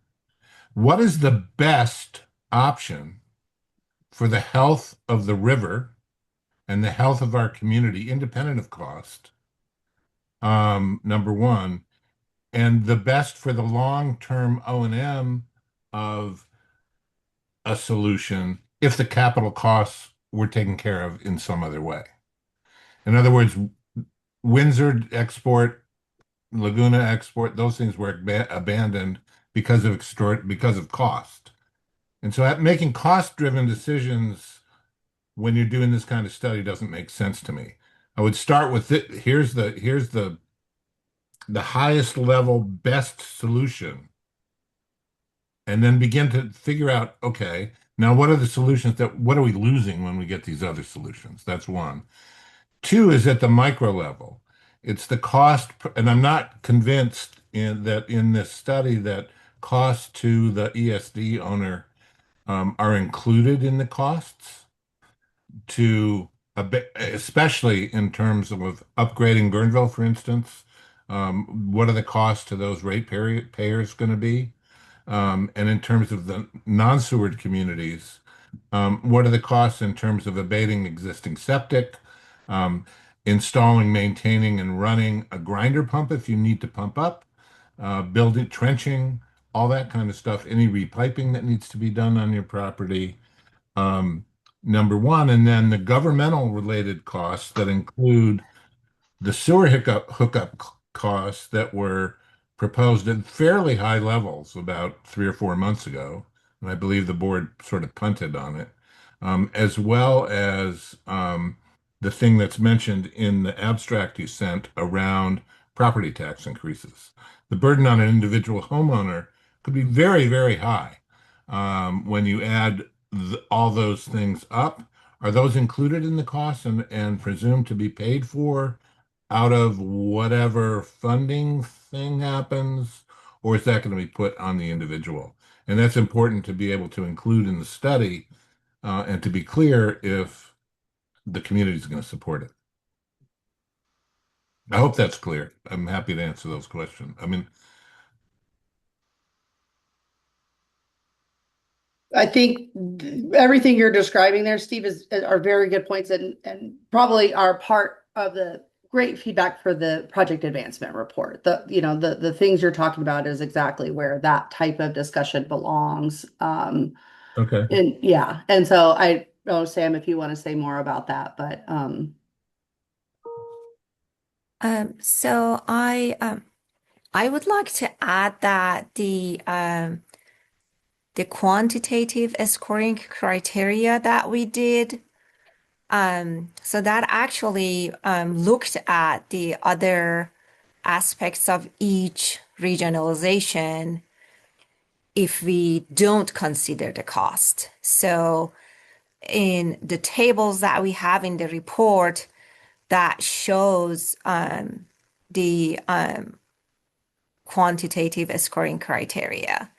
what is the best option for the health of the river and the health of our community, independent of cost? Number one, and the best for the long-term O&M of a solution if the capital costs were taken care of in some other way. In other words, Windsor export, Laguna export, those things were abandoned because of cost. And so making cost-driven decisions when you're doing this kind of study doesn't make sense to me. I would start with it. Here's the highest level best solution, and then begin to figure out, okay, now what are the solutions what are we losing when we get these other solutions? That's one. Two is at the micro level. It's the cost, and I'm not convinced in this study that costs to the ESD owner are included in the costs especially in terms of upgrading Burnville, for instance. What are the costs to those payers going to be? And in terms of the non-sewered communities, what are the costs in terms of abating existing septic, installing, maintaining, and running a grinder pump if you need to pump up, building, trenching, all that kind of stuff, any repiping that needs to be done on your property, number one, and then the governmental related costs that include the sewer hookup costs that were proposed at fairly high levels about 3 or 4 months ago, and I believe the board sort of punted on it, as well as the thing that's mentioned in the abstract you sent around property tax increases. The burden on an individual homeowner could be very, very high when you add all those things up. Are those included in the cost and presumed to be paid for out of whatever funding thing happens, or is that going to be put on the individual? And that's important to be able to include in the study and to be clear if the community is going to support it. I hope that's clear. I'm happy to answer those questions. I mean, I think everything you're describing there, Steve, are very good points and probably are part of the great feedback for the project advancement report. The things you're talking about is exactly where that type of discussion belongs. okay. And so I don't know, Sam, if you want to say more about that, but So I would like to add that the quantitative scoring criteria that we did, so that actually looked at the other aspects of each regionalization if we don't consider the cost. So in the tables that we have in the report that shows the quantitative scoring criteria.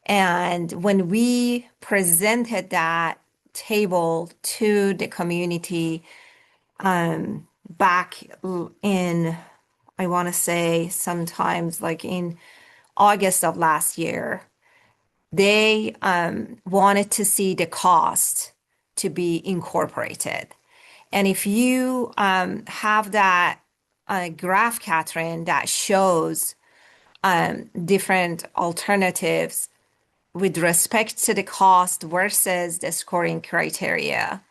And when we presented that table to the community back in, I want to say sometimes like in August of last year. They wanted to see the cost to be incorporated. And if you have that graph, Catherine, that shows different alternatives with respect to the cost versus the scoring criteria,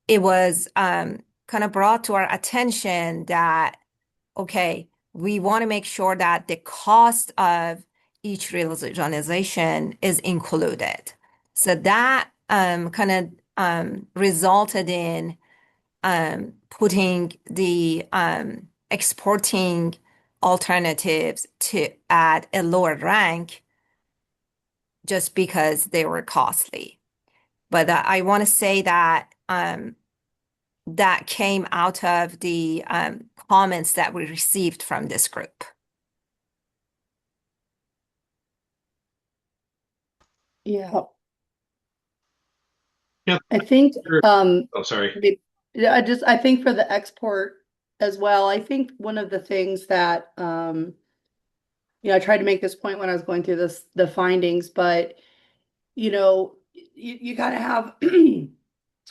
it was kind of brought to our attention that, okay, we want to make sure that the cost of each regionalization is included. So that kind of resulted in putting the exporting alternatives to at a lower rank just because they were costly. But I want to say that that came out of the comments that we received from this group. Yeah. Yeah. I think Oh, sorry. I think for the export as well, I think one of the things that I tried to make this point when I was going through the findings, but you gotta have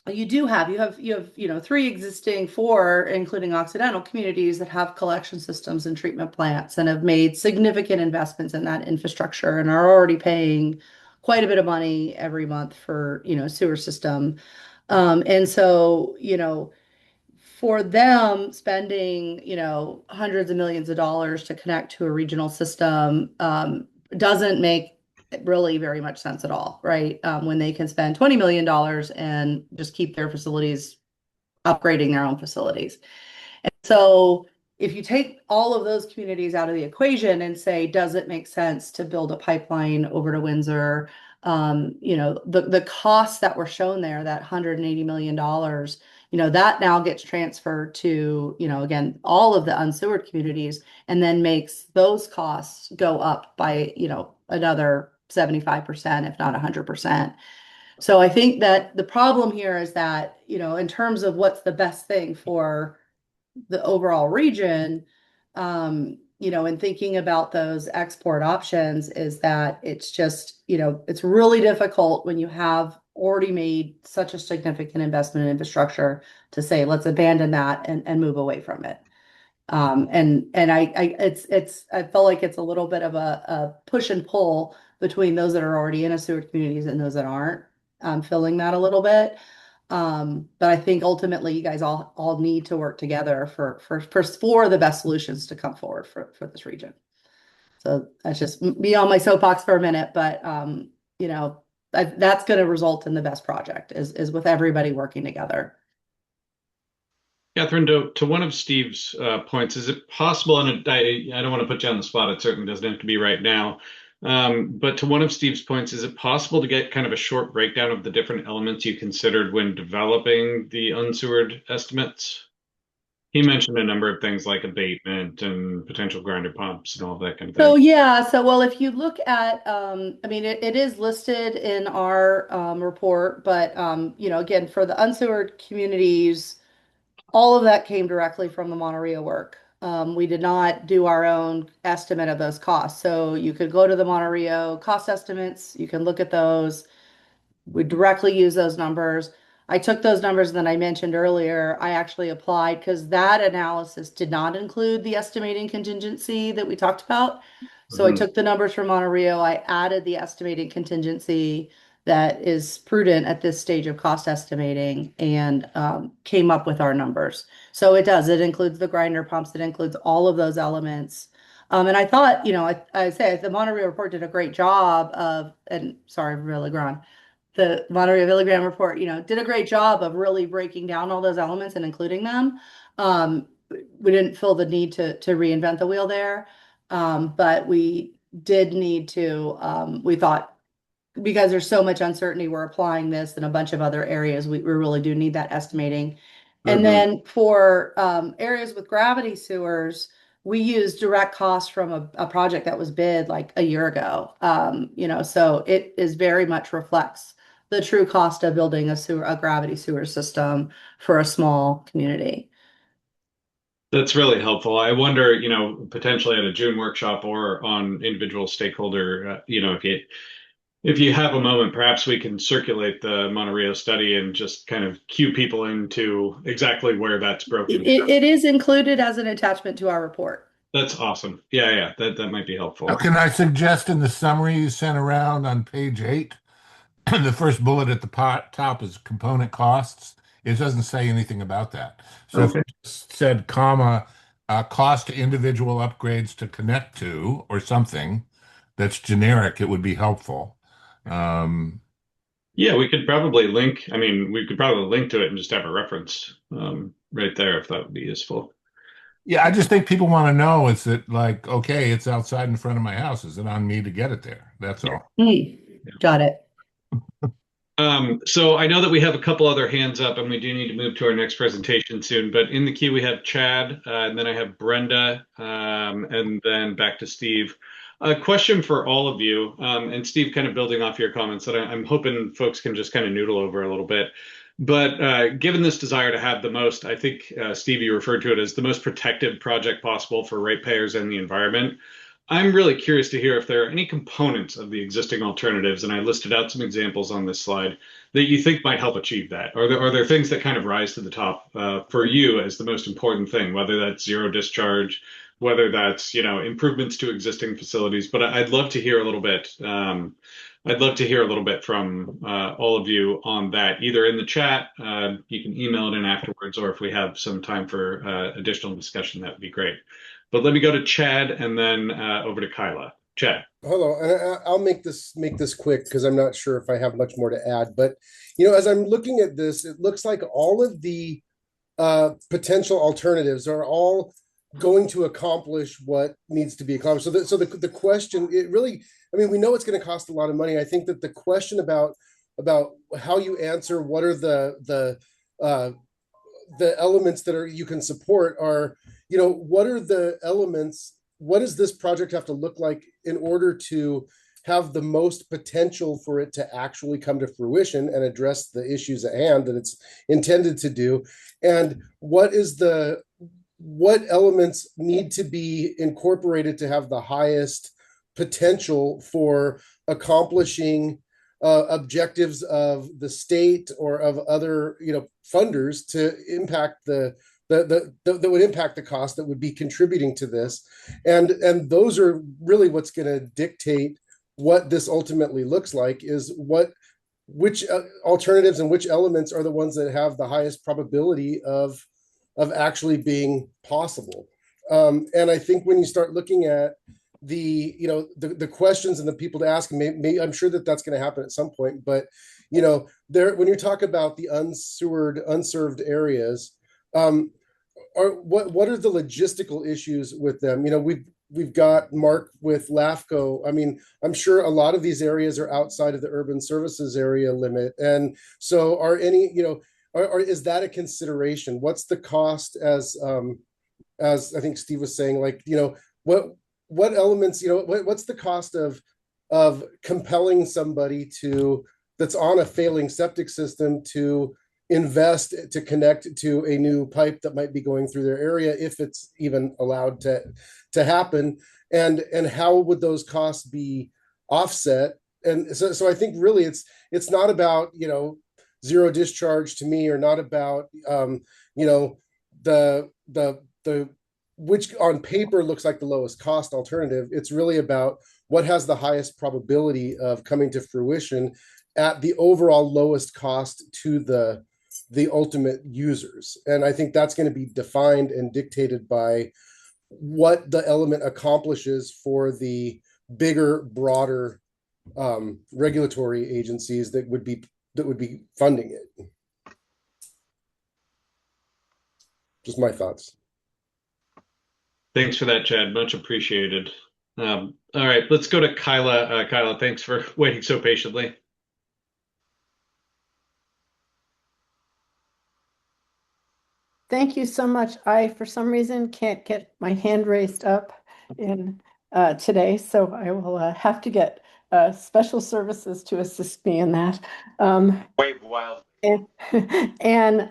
you have four, including Occidental communities that have collection systems and treatment plants and have made significant investments in that infrastructure and are already paying quite a bit of money every month for, sewer system. And so, for them spending, hundreds of millions of dollars to connect to a regional system, doesn't make really very much sense at all, right? When they can spend $20 million and just keep their facilities upgrading their own facilities. And so if you take all of those communities out of the equation and say, does it make sense to build a pipeline over to Windsor? The costs that were shown there, that $180 million, that now gets transferred to, again, all of the unsewered communities and then makes those costs go up by, another 75%, if not 100%. So I think that the problem here is that, in terms of what's the best thing for the overall region, in thinking about those export options, is that it's just, it's really difficult when you have already made such a significant investment in infrastructure to say, let's abandon that and move away from it. I felt like it's a little bit of a push and pull between those that are already in a sewer communities and those that aren't, filling that a little bit. But I think ultimately you guys all need to work together for the best solutions to come forward for this region. So that's just me on my soapbox for a minute, but that's going to result in the best project is with everybody working together. Catherine, to one of Steve's points, is it possible, and I don't want to put you on the spot, it certainly doesn't have to be right now, but to one of Steve's points, is it possible to get kind of a short breakdown of the different elements you considered when developing the unsewered estimates? He mentioned a number of things like abatement and potential grinder pumps and all that kind of thing. So yeah, well, if you look at, it is listed in our report, but again, for the unsewered communities, all of that came directly from the Monterey work. We did not do our own estimate of those costs. So you could go to the Monterey cost estimates, you can look at those. We directly use those numbers. I took those numbers that I mentioned earlier. I actually applied because that analysis did not include the estimating contingency that we talked about. So I took the numbers from Monterey, I added the estimating contingency that is prudent at this stage of cost estimating, and came up with our numbers. So it includes the grinder pumps, it includes all of those elements. And I thought, I say the Monterey report did a great job of, and sorry, really Grand. The Monterey Milligram report, did a great job of really breaking down all those elements and including them. We didn't feel the need to reinvent the wheel there. But we did need to, we thought, because there's so much uncertainty, we're applying this in a bunch of other areas. We really do need that estimating. And then for areas with gravity sewers, we use direct costs from a project that was bid like a year ago. So it is very much reflects the true cost of building a gravity sewer system for a small community. That's really helpful. I wonder, potentially at a June workshop or on individual stakeholder, if you have a moment, perhaps we can circulate the Monterey study and just kind of cue people into exactly where that's broken down. It is included as an attachment to our report. That's awesome. Yeah, that might be helpful. Can I suggest in the summary you sent around on page 8, the first bullet at the top is component costs. It doesn't say anything about that. So if Okay. it just said, comma, cost to individual upgrades to connect to, or something that's generic, it would be helpful. Yeah, we could probably link. I mean, we could probably link to it and just have a reference right there if that would be useful. Yeah, I just think people want to know, is it like, okay, it's outside in front of my house. Is it on me to get it there? That's all. Got it. So I know that we have a couple other hands up and we do need to move to our next presentation soon, but in the queue we have Chad, and then I have Brenda, and then back to Steve. A question for all of you, and Steve, kind of building off your comments that I'm hoping folks can just kind of noodle over a little bit. But given this desire to have the most, I think, Steve, you referred to it as the most protective project possible for ratepayers and the environment. I'm really curious to hear if there are any components of the existing alternatives, and I listed out some examples on this slide, that you think might help achieve that. Are there things that kind of rise to the top for you as the most important thing, whether that's zero discharge, whether that's, improvements to existing facilities? But I'd love to hear a little bit. I'd love to hear a little bit from all of you on that, either in the chat, you can email it in afterwards, or if we have some time for additional discussion, that would be great. But let me go to Chad and then over to Kyla. Chad. Hello, and I'll make this quick because I'm not sure if I have much more to add. But as I'm looking at this, it looks like all of the potential alternatives are all going to accomplish what needs to be accomplished. So the question, it really, I mean, we know it's going to cost a lot of money. I think that the question about how you answer what are the elements that you can support are, what are the elements? What does this project have to look like in order to have the most potential for it to actually come to fruition and address the issues at hand that it's intended to do? And what elements need to be incorporated to have the highest potential for accomplishing objectives of the state or of other funders to impact that would impact the cost that would be contributing to this, and those are really what's going to dictate what this ultimately looks like, is which alternatives and which elements are the ones that have the highest probability of actually being possible. And I think when you start looking at the questions and the people to ask, I'm sure that's going to happen at some point, but when you talk about the unserved areas, what are the logistical issues with them? We've got Mark with LAFCO. I mean, I'm sure a lot of these areas are outside of the urban services area limit, and so is that a consideration? What's the cost, as I think Steve was saying, what elements, what's the cost of compelling somebody that's on a failing septic system to invest to connect to a new pipe that might be going through their area, if it's even allowed to happen, and how would those costs be offset? And so I think really it's not about zero discharge to me, or not about the which on paper looks like the lowest cost alternative. It's really about what has the highest probability of coming to fruition at the overall lowest cost to the ultimate users. And I think that's going to be defined and dictated by what the element accomplishes for the bigger, broader regulatory agencies that would be funding it. Just my thoughts. Thanks for that, Chad. Much appreciated. All right, let's go to Kyla. Kyla, thanks for waiting so patiently. Thank you so much. I, for some reason, can't get my hand raised up in today, so I will have to get special services to assist me in that. Wave wildly. And, and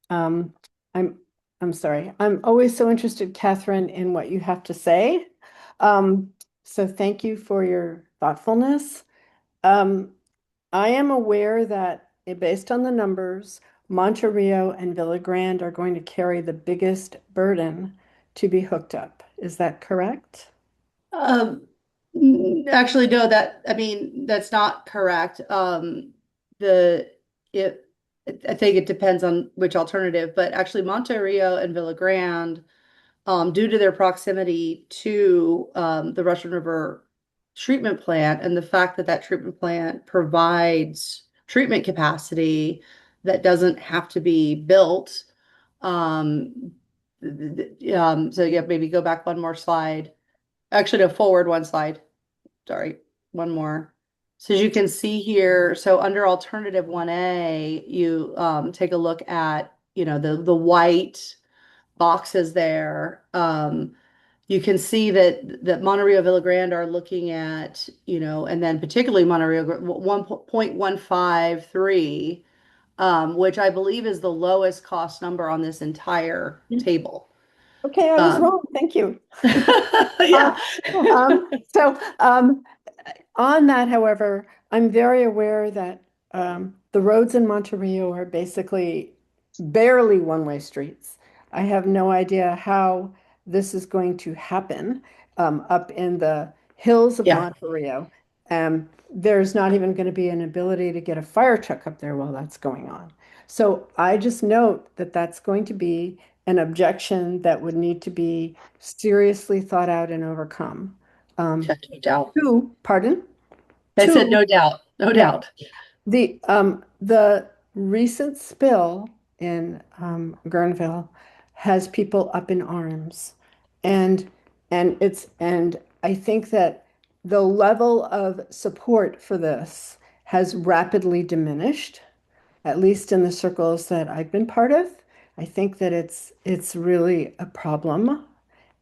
um, I'm sorry. I'm always so interested, Catherine, in what you have to say. So thank you for your thoughtfulness. I am aware that based on the numbers, Monterey and Villa Grande are going to carry the biggest burden to be hooked up. Is that correct? Actually, no, I mean, that's not correct. The, it, I think it depends on which alternative, but actually Monterey and Villa Grande, due to their proximity to, the Russian River treatment plant and the fact that that treatment plant provides treatment capacity that doesn't have to be built. So yeah, maybe go back one more slide. Actually, no, forward one slide. Sorry, one more. So as you can see here, so under alternative 1A, you take a look at, the white boxes there. You can see that Monterey Villa Grande are looking at, and then particularly Monterey 1.153, which I believe is the lowest cost number on this entire table. Okay, I was wrong. Thank you. Yeah. On that, however, I'm very aware that the roads in Monterey are basically barely one-way streets. I have no idea how this is going to happen up in the hills of Yeah. Monterey. There's not even going to be an ability to get a fire truck up there while that's going on. So I just note that that's going to be an objection that would need to be seriously thought out and overcome. No doubt. Pardon? I said no doubt, no doubt. The recent spill in Guerneville has people up in arms, and I think that the level of support for this has rapidly diminished, at least in the circles that I've been part of. I think that it's really a problem.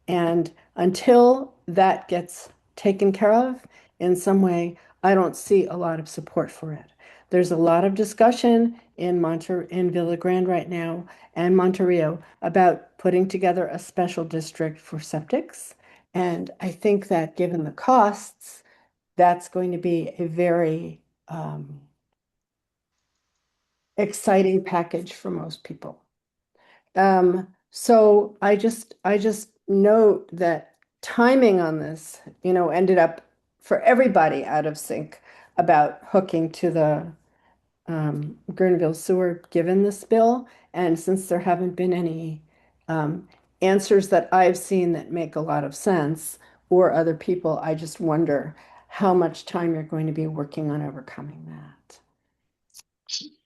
And until that gets taken care of in some way, I don't see a lot of support for it. There's a lot of discussion in Villa Grande right now and Monterey about putting together a special district for septics. And I think that given the costs, that's going to be a very exciting package for most people. So I just note that timing on this, ended up for everybody out of sync about hooking to the Guerneville sewer given this bill. And since there haven't been any answers that I've seen that make a lot of sense or other people, I just wonder how much time you're going to be working on overcoming that.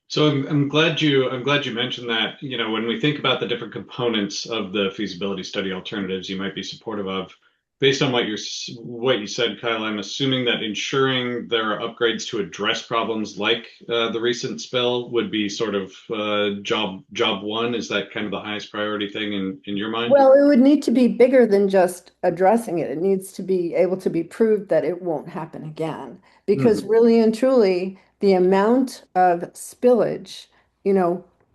So I'm glad you mentioned that. When we think about the different components of the feasibility study alternatives you might be supportive of, based on what you said, Kyle, I'm assuming that ensuring there are upgrades to address problems like the recent spill would be sort of job one. Is that kind of the highest priority thing in your mind? Well, it would need to be bigger than just addressing it. It needs to be able to be proved that it won't happen again. Because really and truly, the amount of spillage,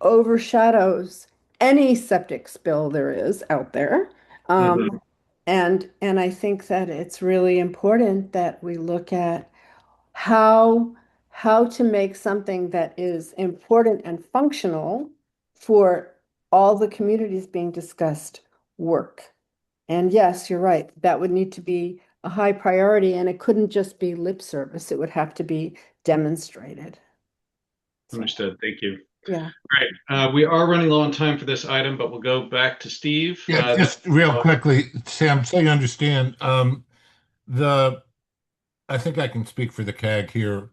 overshadows any septic spill there is out there. And I think that it's really important that we look at how to make something that is important and functional for all the communities being discussed work. And yes, you're right. That would need to be a high priority, and it couldn't just be lip service. It would have to be demonstrated. Understood. Thank you. Yeah. Great. We are running low on time for this item, but we'll go back to Steve. Yeah, just real quickly, Sam, so you understand, I think I can speak for the CAG here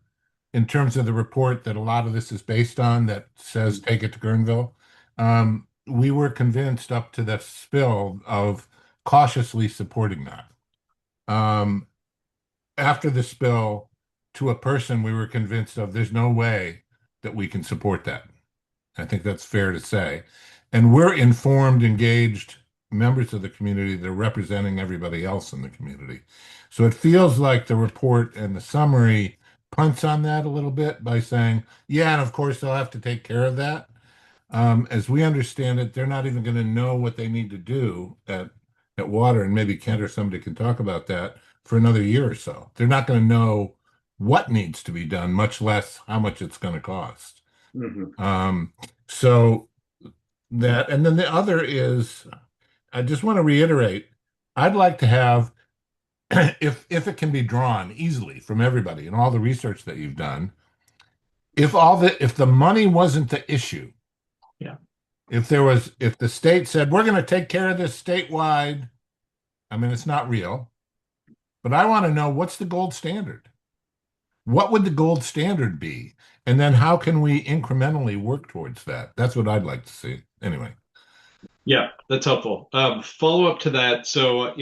in terms of the report that a lot of this is based on that says take it to Guerneville. We were convinced up to the spill of cautiously supporting that. After the spill, to a person, we were convinced of there's no way that we can support that. I think that's fair to say. And we're informed, engaged members of the community that are representing everybody else in the community. So it feels like the report and the summary punts on that a little bit by saying, yeah, and of course they'll have to take care of that. As we understand it, they're not even going to know what they need to do at Water, and maybe Kent or somebody can talk about that for another year or so. They're not going to know what needs to be done, much less how much it's going to cost. So that, and then the other is, I just want to reiterate, I'd like to have, if it can be drawn easily from everybody and all the research that you've done, if the money wasn't the issue, if the state said, we're going to take care of this statewide, I mean, it's not real, but I want to know, what's the gold standard? What would the gold standard be? And then how can we incrementally work towards that? That's what I'd like to see. Anyway. Yeah, that's helpful. Follow up to that. So,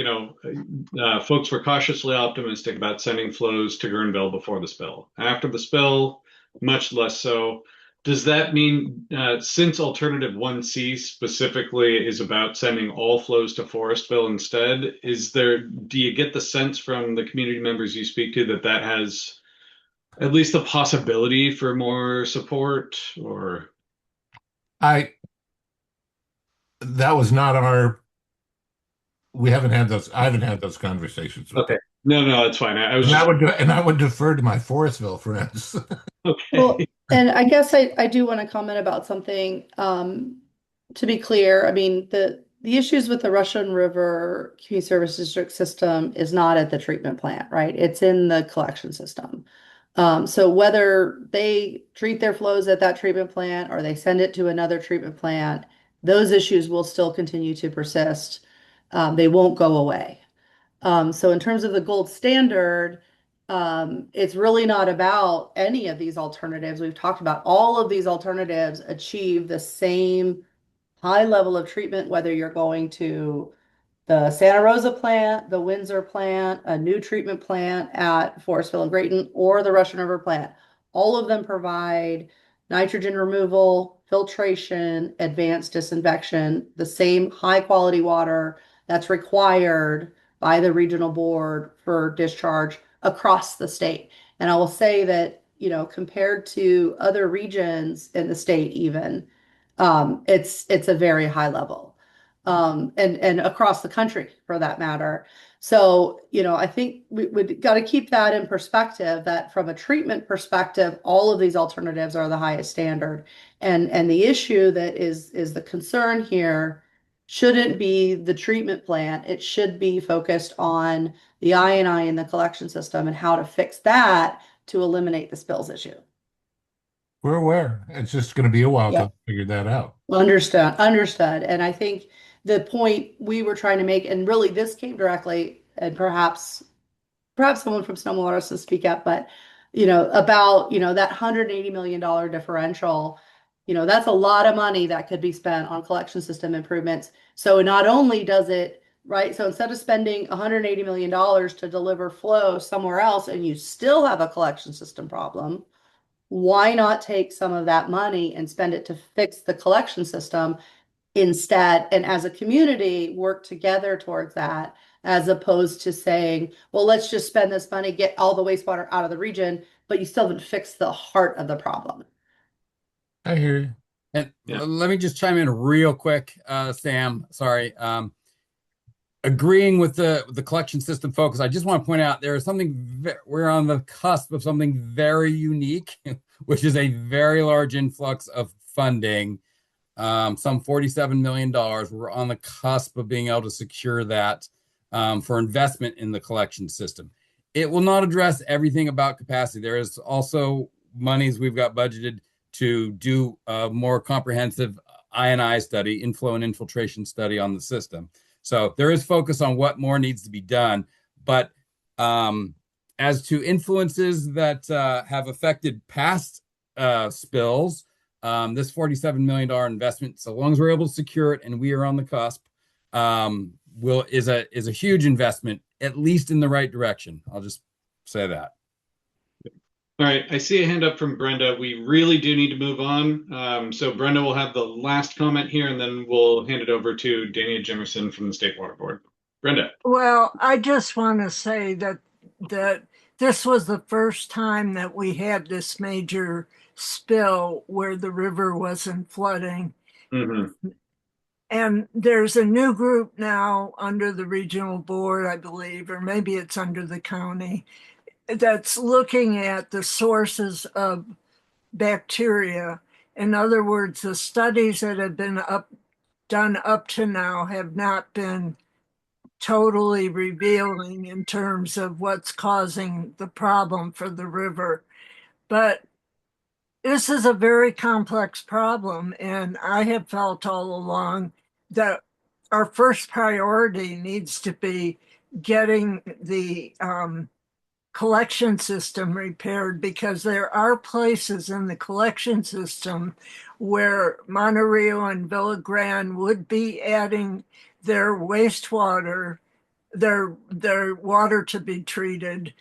folks were cautiously optimistic about sending flows to Guerneville before the spill. After the spill, much less so. Does that mean, since alternative 1C specifically is about sending all flows to Forestville instead, do you get the sense from the community members you speak to that has at least the possibility for more support? Or that was not we haven't had those. I haven't had those conversations with okay. No, it's fine. I would defer to my Forestville friends. Okay. Well, and I guess I do want to comment about something. To be clear, I mean, the issues with the Russian River Community Service District system is not at the treatment plant, right? It's in the collection system. So whether they treat their flows at that treatment plant or they send it to another treatment plant, those issues will still continue to persist. They won't go away. So in terms of the gold standard, it's really not about any of these alternatives. We've talked about all of these alternatives achieve the same high level of treatment, whether you're going to the Santa Rosa plant, the Windsor plant, a new treatment plant at Forestville and Grayton, or the Russian River plant. All of them provide nitrogen removal, filtration, advanced disinfection, the same high quality water that's required by the regional board for discharge across the state. And I will say that, compared to other regions in the state even, it's a very high level. And across the country for that matter. So, I think we got to keep that in perspective, that from a treatment perspective, all of these alternatives are the highest standard. And the issue that is the concern here shouldn't be the treatment plant. It should be focused on the I&I in the collection system and how to fix that to eliminate the spills issue. We're aware. It's just going to be a while to figure that out. Understood. And I think the point we were trying to make, and really this came directly, and perhaps someone from Sonoma Water to speak up, but about that $180 million differential, that's a lot of money that could be spent on collection system improvements. So not only does it, right, so instead of spending $180 million to deliver flow somewhere else and you still have a collection system problem, why not take some of that money and spend it to fix the collection system instead, and as a community work together towards that, as opposed to saying, well, let's just spend this money, get all the wastewater out of the region, but you still haven't fixed the heart of the problem. I hear you. And let me just chime in real quick, Sam. Sorry. Agreeing with the collection system focus, I just want to point out there is something, we're on the cusp of something very unique, which is a very large influx of funding. Some $47 million. We're on the cusp of being able to secure that for investment in the collection system. It will not address everything about capacity. There is also monies we've got budgeted to do a more comprehensive I&I study, inflow and infiltration study on the system. So there is focus on what more needs to be done. But as to influences that have affected past spills, this $47 million investment, so long as we're able to secure it and we are on the cusp, is a huge investment, at least in the right direction. I'll just say that. All right, I see a hand up from Brenda. We really do need to move on. So Brenda will have the last comment here, and then we'll hand it over to Dania Jimerson from the State Water Board. Brenda. Well, I just want to say that this was the first time that we had this major spill where the river wasn't flooding. Mm-hmm. And there's a new group now under the regional board, I believe, or maybe it's under the county, that's looking at the sources of bacteria. In other words, the studies that have been done up to now have not been totally revealing in terms of what's causing the problem for the river. But this is a very complex problem, and I have felt all along that our first priority needs to be getting the collection system repaired, because there are places in the collection system where Monterey and Villa Grande would be adding their wastewater, their water to be treated.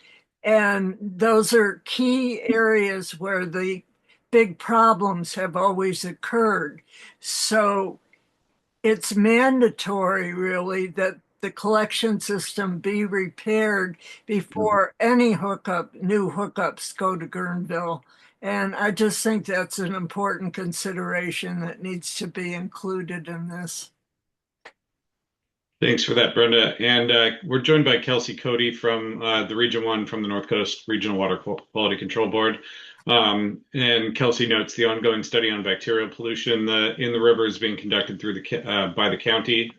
And those are key areas where the big problems have always occurred. So it's mandatory, really, that the collection system be repaired before any new hookups go to Guerneville. And I just think that's an important consideration that needs to be included in this. Thanks for that, Brenda. And we're joined by Kelsey Cody from the Region 1 from the North Coast Regional Water Quality Control Board. And Kelsey notes the ongoing study on bacterial pollution in the river is being conducted through by the county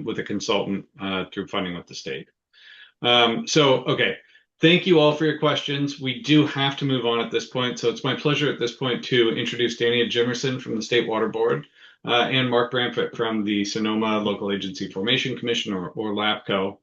with a consultant through funding with the state. Okay. Thank you all for your questions. We do have to move on at this point. So it's my pleasure at this point to introduce Dania Jimerson from the State Water Board and Mark Bramfett from the Sonoma Local Agency Formation Commission, or LAPCO.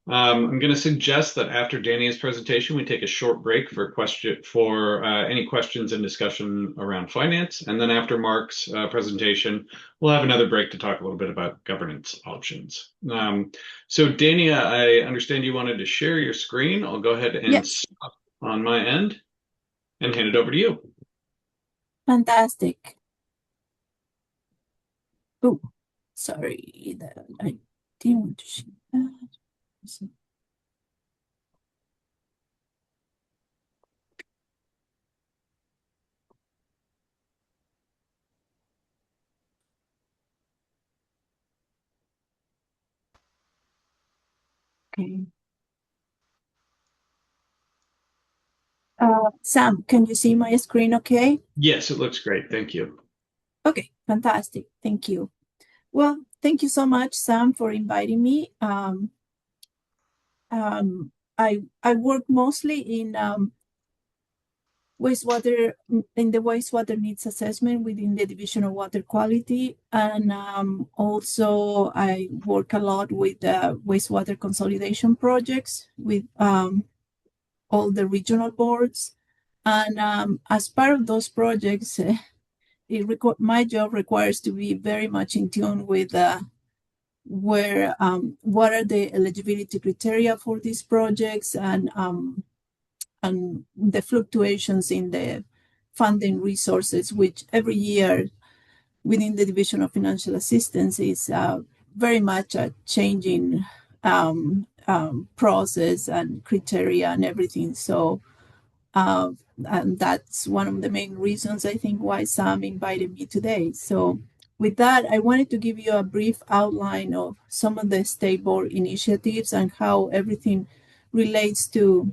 I'm going to suggest that after Dania's presentation, we take a short break for any questions and discussion around finance. And then after Mark's presentation, we'll have another break to talk a little bit about governance options. So Dania, I understand you wanted to share your screen. I'll go ahead and stop on my end and hand it over to you. Fantastic. Oh, sorry that I didn't want to share that. Okay. Sam, can you see my screen okay? Yes, it looks great. Thank you. Okay, fantastic. Thank you. Well, thank you so much, Sam, for inviting me. I work mostly in wastewater, in the wastewater needs assessment within the Division of Water Quality. And also I work a lot with wastewater consolidation projects with all the regional boards. And as part of those projects, my job requires to be very much in tune with what are the eligibility criteria for these projects, and the fluctuations in the funding resources, which every year within the Division of Financial Assistance is very much a changing process and criteria and everything. So, and that's one of the main reasons I think why Sam invited me today. So with that, I wanted to give you a brief outline of some of the state board initiatives and how everything relates to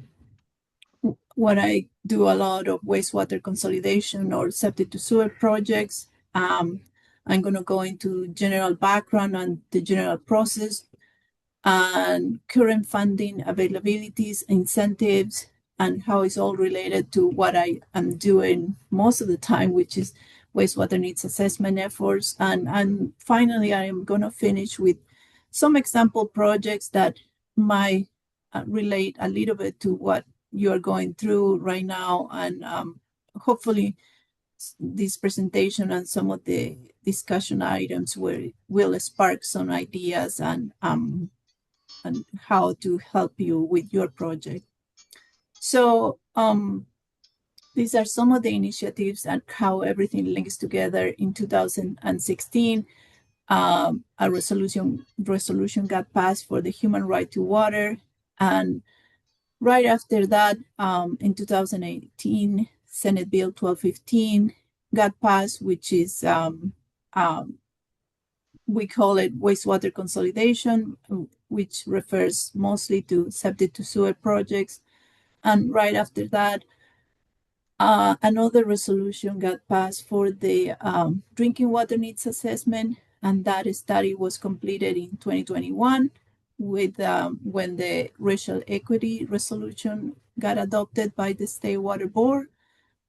what I do, a lot of wastewater consolidation or septic to sewer projects. I'm going to go into general background on the general process and current funding availabilities, incentives, and how it's all related to what I am doing most of the time, which is wastewater needs assessment efforts. And finally, I am going to finish with some example projects that might relate a little bit to what you're going through right now. And hopefully this presentation and some of the discussion items will spark some ideas and how to help you with your project. So these are some of the initiatives and how everything links together. In 2016, a resolution got passed for the human right to water. And right after that, in 2018, Senate Bill 1215 got passed, which is, we call it wastewater consolidation, which refers mostly to septic to sewer projects. And right after that, another resolution got passed for the drinking water needs assessment, and that study was completed in 2021 with when the racial equity resolution got adopted by the State Water Board.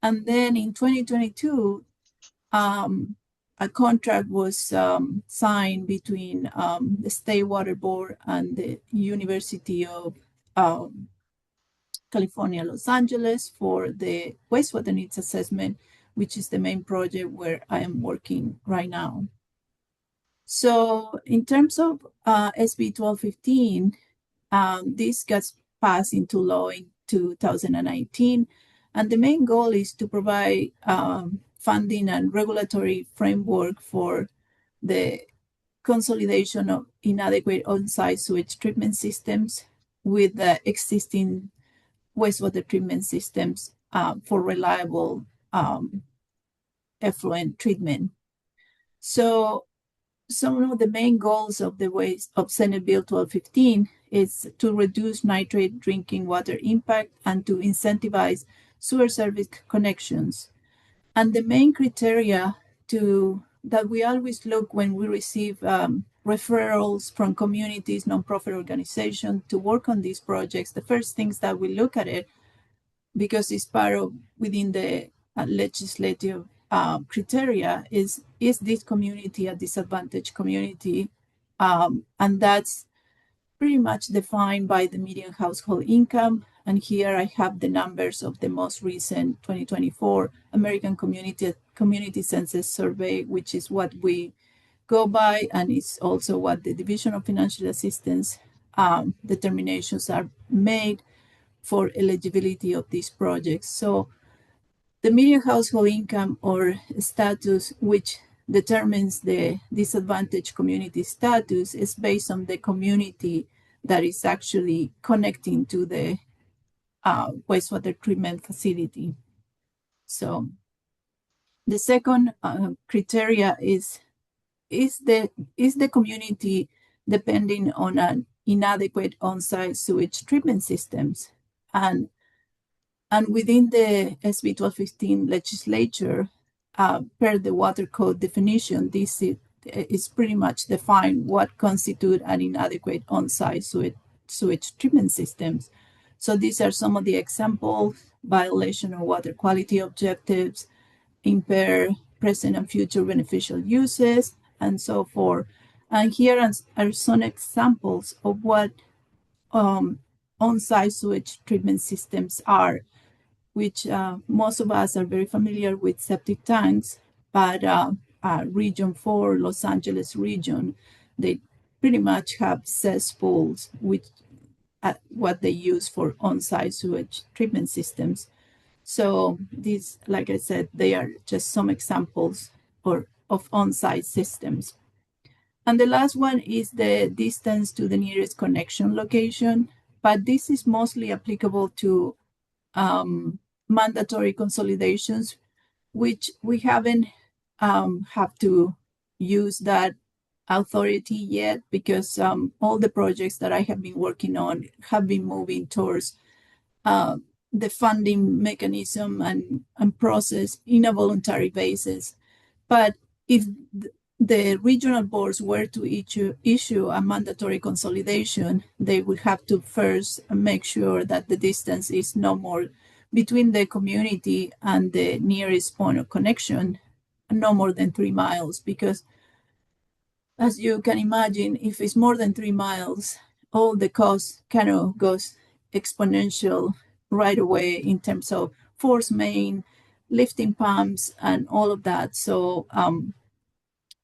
And then in 2022, a contract was signed between the State Water Board and the University of California, Los Angeles for the wastewater needs assessment, which is the main project where I am working right now. So in terms of SB 1215, this got passed into law in 2019. And the main goal is to provide funding and regulatory framework for the consolidation of inadequate on-site sewage treatment systems with the existing wastewater treatment systems for reliable effluent treatment. So some of the main goals of Senate Bill 1215 is to reduce nitrate drinking water impact and to incentivize sewer service connections. And the main criteria that we always look when we receive referrals from communities, nonprofit organizations to work on these projects, the first things that we look at it, because it's part of within the legislative criteria, is this community a disadvantaged community? And that's pretty much defined by the median household income. And here I have the numbers of the most recent 2024 American Community Census Survey, which is what we go by, and it's also what the Division of Financial Assistance determinations are made for eligibility of these projects. So the median household income or status, which determines the disadvantaged community status, is based on the community that is actually connecting to the wastewater treatment facility. So the second criteria is the community depending on an inadequate on-site sewage treatment systems. And within the SB 1215 legislature, per the water code definition, this is pretty much defined what constitute an inadequate on-site sewage treatment systems. So these are some of the examples: violation of water quality objectives, impair present and future beneficial uses, and so forth. And here are some examples of what on-site sewage treatment systems are, which most of us are very familiar with septic tanks, but Region 4, Los Angeles region, they pretty much have cesspools, which what they use for on-site sewage treatment systems. So these, like I said, they are just some examples of on-site systems. And the last one is the distance to the nearest connection location, but this is mostly applicable to mandatory consolidations, which we haven't have to use that authority yet, because all the projects that I have been working on have been moving towards the funding mechanism and process in a voluntary basis. But if the regional boards were to issue a mandatory consolidation, they would have to first make sure that the distance is no more between the community and the nearest point of connection, no more than 3 miles, because as you can imagine, if it's more than 3 miles, all the cost kind of goes exponential right away in terms of force main, lifting pumps, and all of that. So,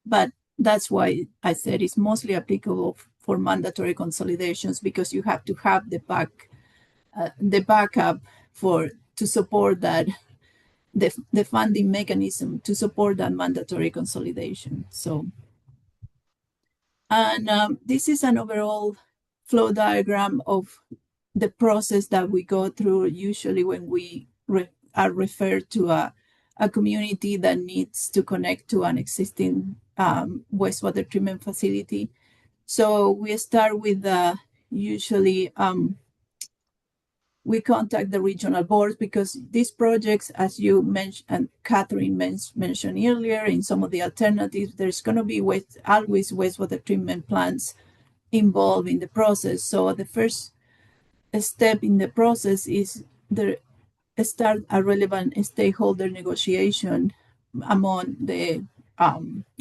but that's why I said it's mostly applicable for mandatory consolidations, because you have to have the backup to support that, the funding mechanism to support that mandatory consolidation. So And this is an overall flow diagram of the process that we go through usually when we are referred to a community that needs to connect to an existing wastewater treatment facility. So we start with usually we contact the regional boards because these projects, as you mentioned, and Catherine mentioned earlier, in some of the alternatives, there's going to be always wastewater treatment plants involved in the process. So the first step in the process is start a relevant stakeholder negotiation among the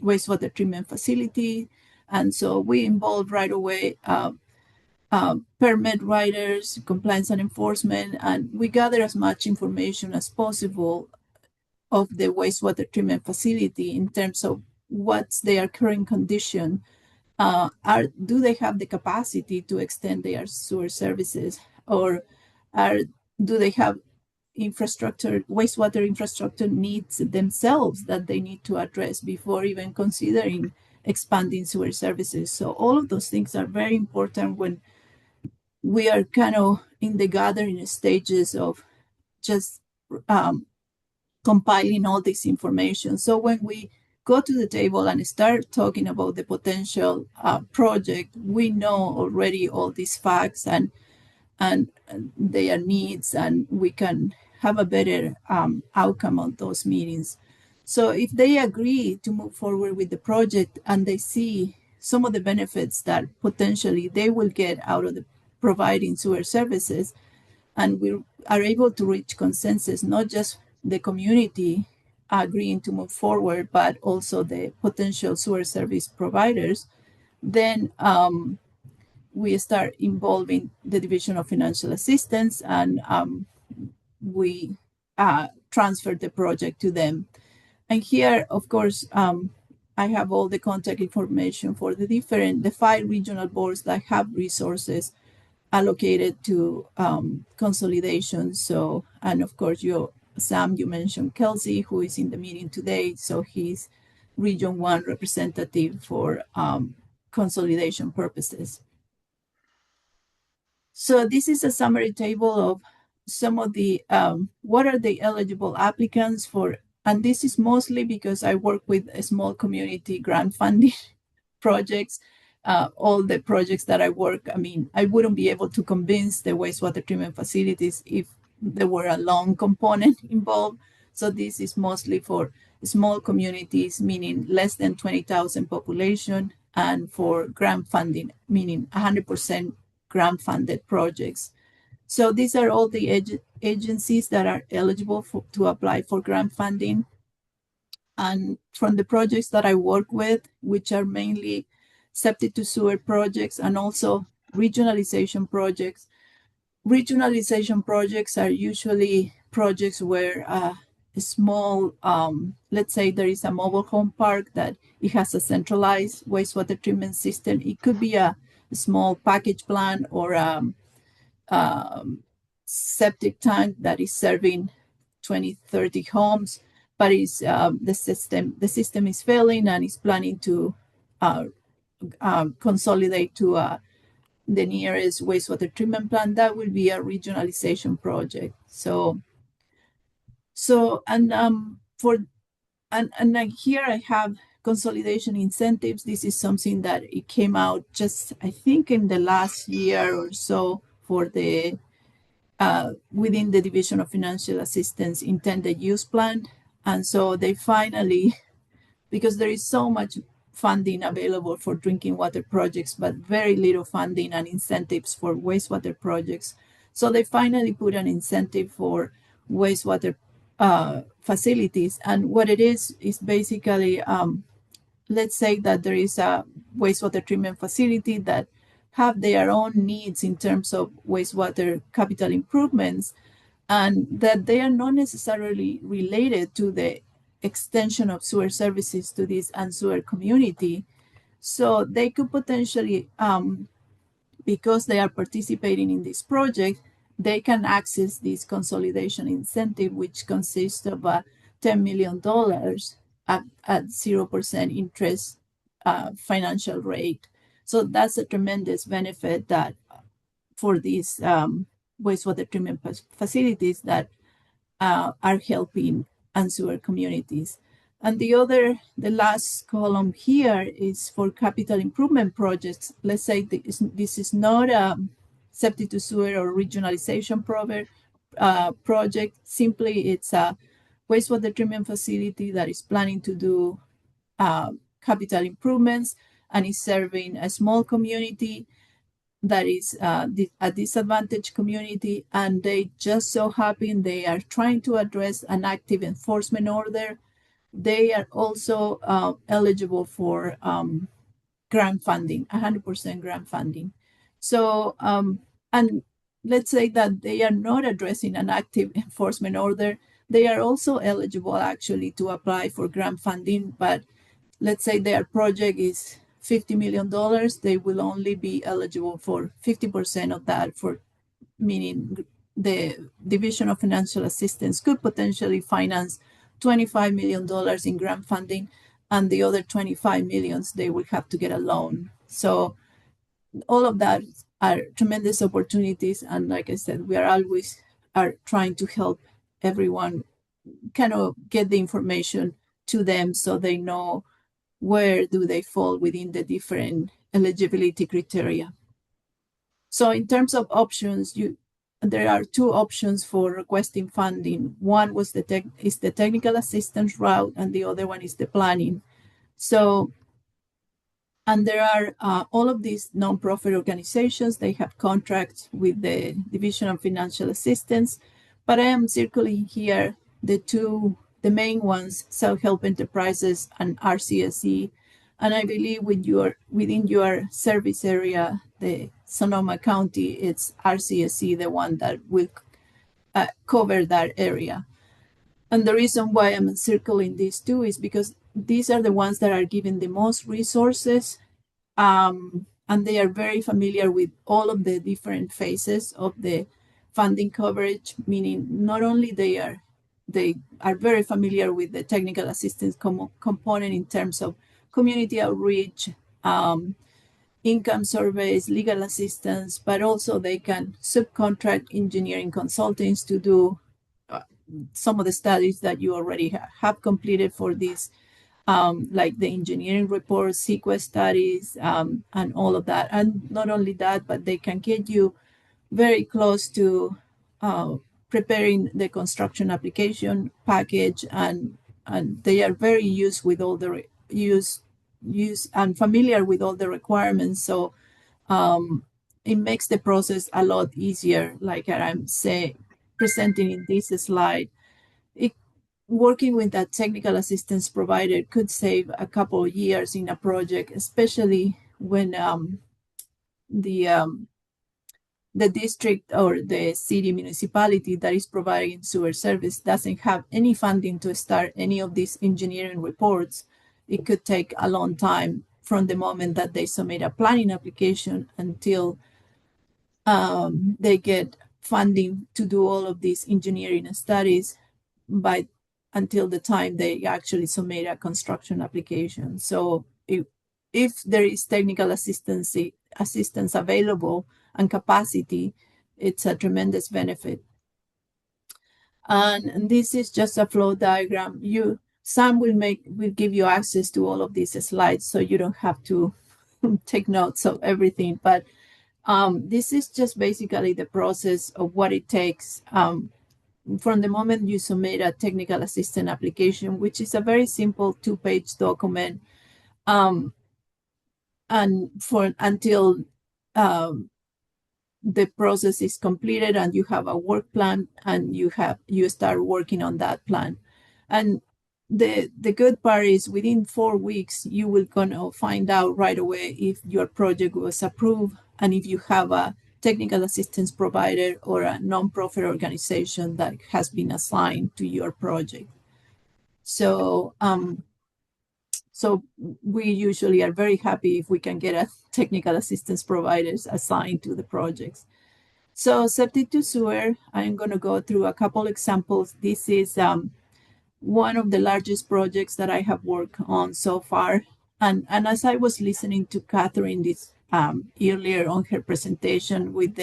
wastewater treatment facility. And so we involve right away permit writers, compliance and enforcement, and we gather as much information as possible of the wastewater treatment facility in terms of what's their current condition. Do they have the capacity to extend their sewer services, or do they have wastewater infrastructure needs themselves that they need to address before even considering expanding sewer services? So all of those things are very important when we are kind of in the gathering stages of just compiling all this information. So when we go to the table and start talking about the potential project, we know already all these facts and their needs, and we can have a better outcome on those meetings. So if they agree to move forward with the project and they see some of the benefits that potentially they will get out of providing sewer services, and we are able to reach consensus, not just the community agreeing to move forward, but also the potential sewer service providers, then we start involving the Division of Financial Assistance, and we transfer the project to them. And here, of course, I have all the contact information for the 5 regional boards that have resources allocated to consolidation. So, and of course, Sam, you mentioned Kelsey, who is in the meeting today. So he's Region 1 representative for consolidation purposes. So this is a summary table of some of the, what are the eligible applicants for, and this is mostly because I work with a small community grant funding projects. All the projects that I work, I mean, I wouldn't be able to convince the wastewater treatment facilities if there were a loan component involved. So this is mostly for small communities, meaning less than 20,000 population, and for grant funding, meaning 100% grant funded projects. So these are all the agencies that are eligible to apply for grant funding. And from the projects that I work with, which are mainly septic to sewer projects and also regionalization projects. Regionalization projects are usually projects where a small, let's say there is a mobile home park that it has a centralized wastewater treatment system. It could be a small package plant or a septic tank that is serving 20, 30 homes, but is the system is failing and is planning to consolidate to the nearest wastewater treatment plant. That will be a regionalization project. And like here I have consolidation incentives. This is something that it came out just, I think, in the last year or so for the within the Division of Financial Assistance intended use plan. And so they finally, because there is so much funding available for drinking water projects, but very little funding and incentives for wastewater projects. So they finally put an incentive for wastewater facilities. And what it is basically, let's say that there is a wastewater treatment facility that have their own needs in terms of wastewater capital improvements, and that they are not necessarily related to the extension of sewer services to this unsewer community. So they could potentially, because they are participating in this project, they can access this consolidation incentive, which consists of $10 million at 0% interest financial rate. So that's a tremendous benefit that for these wastewater treatment facilities that are helping sewer communities. And the last column here is for capital improvement projects. Let's say this is not a septic to sewer or regionalization project. Simply, it's a wastewater treatment facility that is planning to do capital improvements and is serving a small community that is a disadvantaged community, and they just so happen they are trying to address an active enforcement order. They are also eligible for grant funding, 100% grant funding. So, and let's say that they are not addressing an active enforcement order, they are also eligible actually to apply for grant funding, but let's say their project is $50 million, they will only be eligible for 50% of that, for meaning the Division of Financial Assistance could potentially finance $25 million in grant funding, and the other 25 millions, they will have to get a loan. So all of that are tremendous opportunities. And like I said, we are always trying to help everyone kind of get the information to them so they know where do they fall within the different eligibility criteria. So in terms of options, there are two options for requesting funding. One was the technical assistance route, and the other one is the planning. So, and there are all of these nonprofit organizations, they have contracts with the Division of Financial Assistance, but I am circling here the main ones, Self-Help Enterprises and RCSE. And I believe within your service area, the Sonoma County, it's RCSE, the one that will cover that area. And the reason why I'm circling these two is because these are the ones that are given the most resources, and they are very familiar with all of the different phases of the funding coverage, meaning not only they are very familiar with the technical assistance component in terms of community outreach, income surveys, legal assistance, but also they can subcontract engineering consultants to do some of the studies that you already have completed for this, like the engineering reports, CEQA studies, and all of that. And not only that, but they can get you very close to preparing the construction application package, and they are very used with all the use and familiar with all the requirements. So it makes the process a lot easier. Like I'm presenting in this slide, working with that technical assistance provider could save a couple of years in a project, especially when the district or the city municipality that is providing sewer service doesn't have any funding to start any of these engineering reports. It could take a long time from the moment that they submit a planning application until they get funding to do all of these engineering studies until the time they actually submit a construction application. So if there is technical assistance available and capacity, it's a tremendous benefit. And this is just a flow diagram. Sam will give you access to all of these slides, so you don't have to take notes of everything. But this is just basically the process of what it takes from the moment you submit a technical assistance application, which is a very simple 2-page document, and until the process is completed and you have a work plan and you start working on that plan. And the good part is within 4 weeks, you will gonna find out right away if your project was approved and if you have a technical assistance provider or a nonprofit organization that has been assigned to your project. So so we usually are very happy if we can get a technical assistance providers assigned to the projects. So septic to sewer, I'm going to go through a couple examples. This is one of the largest projects that I have worked on so far. And as I was listening to Catherine earlier on her presentation with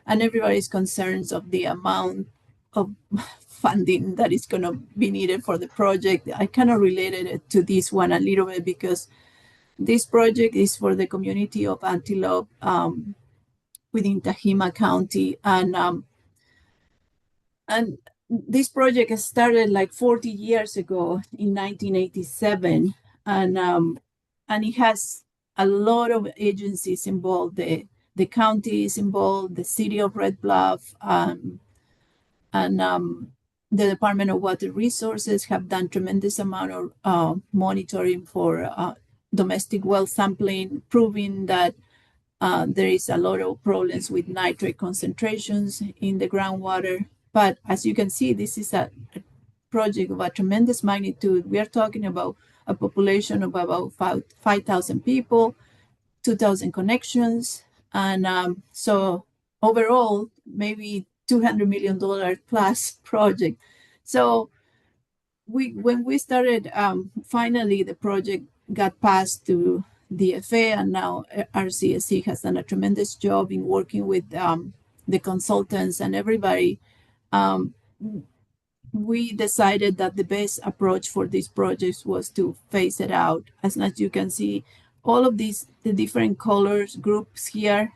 and everybody's concerns of the amount of funding that is going to be needed for the project. I kind of related it to this one a little bit because this project is for the community of Antelope within Tahima County, and this project started like 40 years ago in 1987, and it has a lot of agencies involved. The county is involved, the city of Red Bluff, and the Department of Water Resources have done tremendous amount of monitoring for domestic well sampling, proving that there is a lot of problems with nitrate concentrations in the groundwater. But as you can see, this is a project of a tremendous magnitude. We are talking about a population of about 5,000 people, 2,000 connections. And so overall, maybe $200 million plus project. So when we started, finally the project got passed to DFA, and now RCSC has done a tremendous job in working with the consultants and everybody. We decided that the best approach for these projects was to phase it out. As you can see, all of these, the different colors groups here.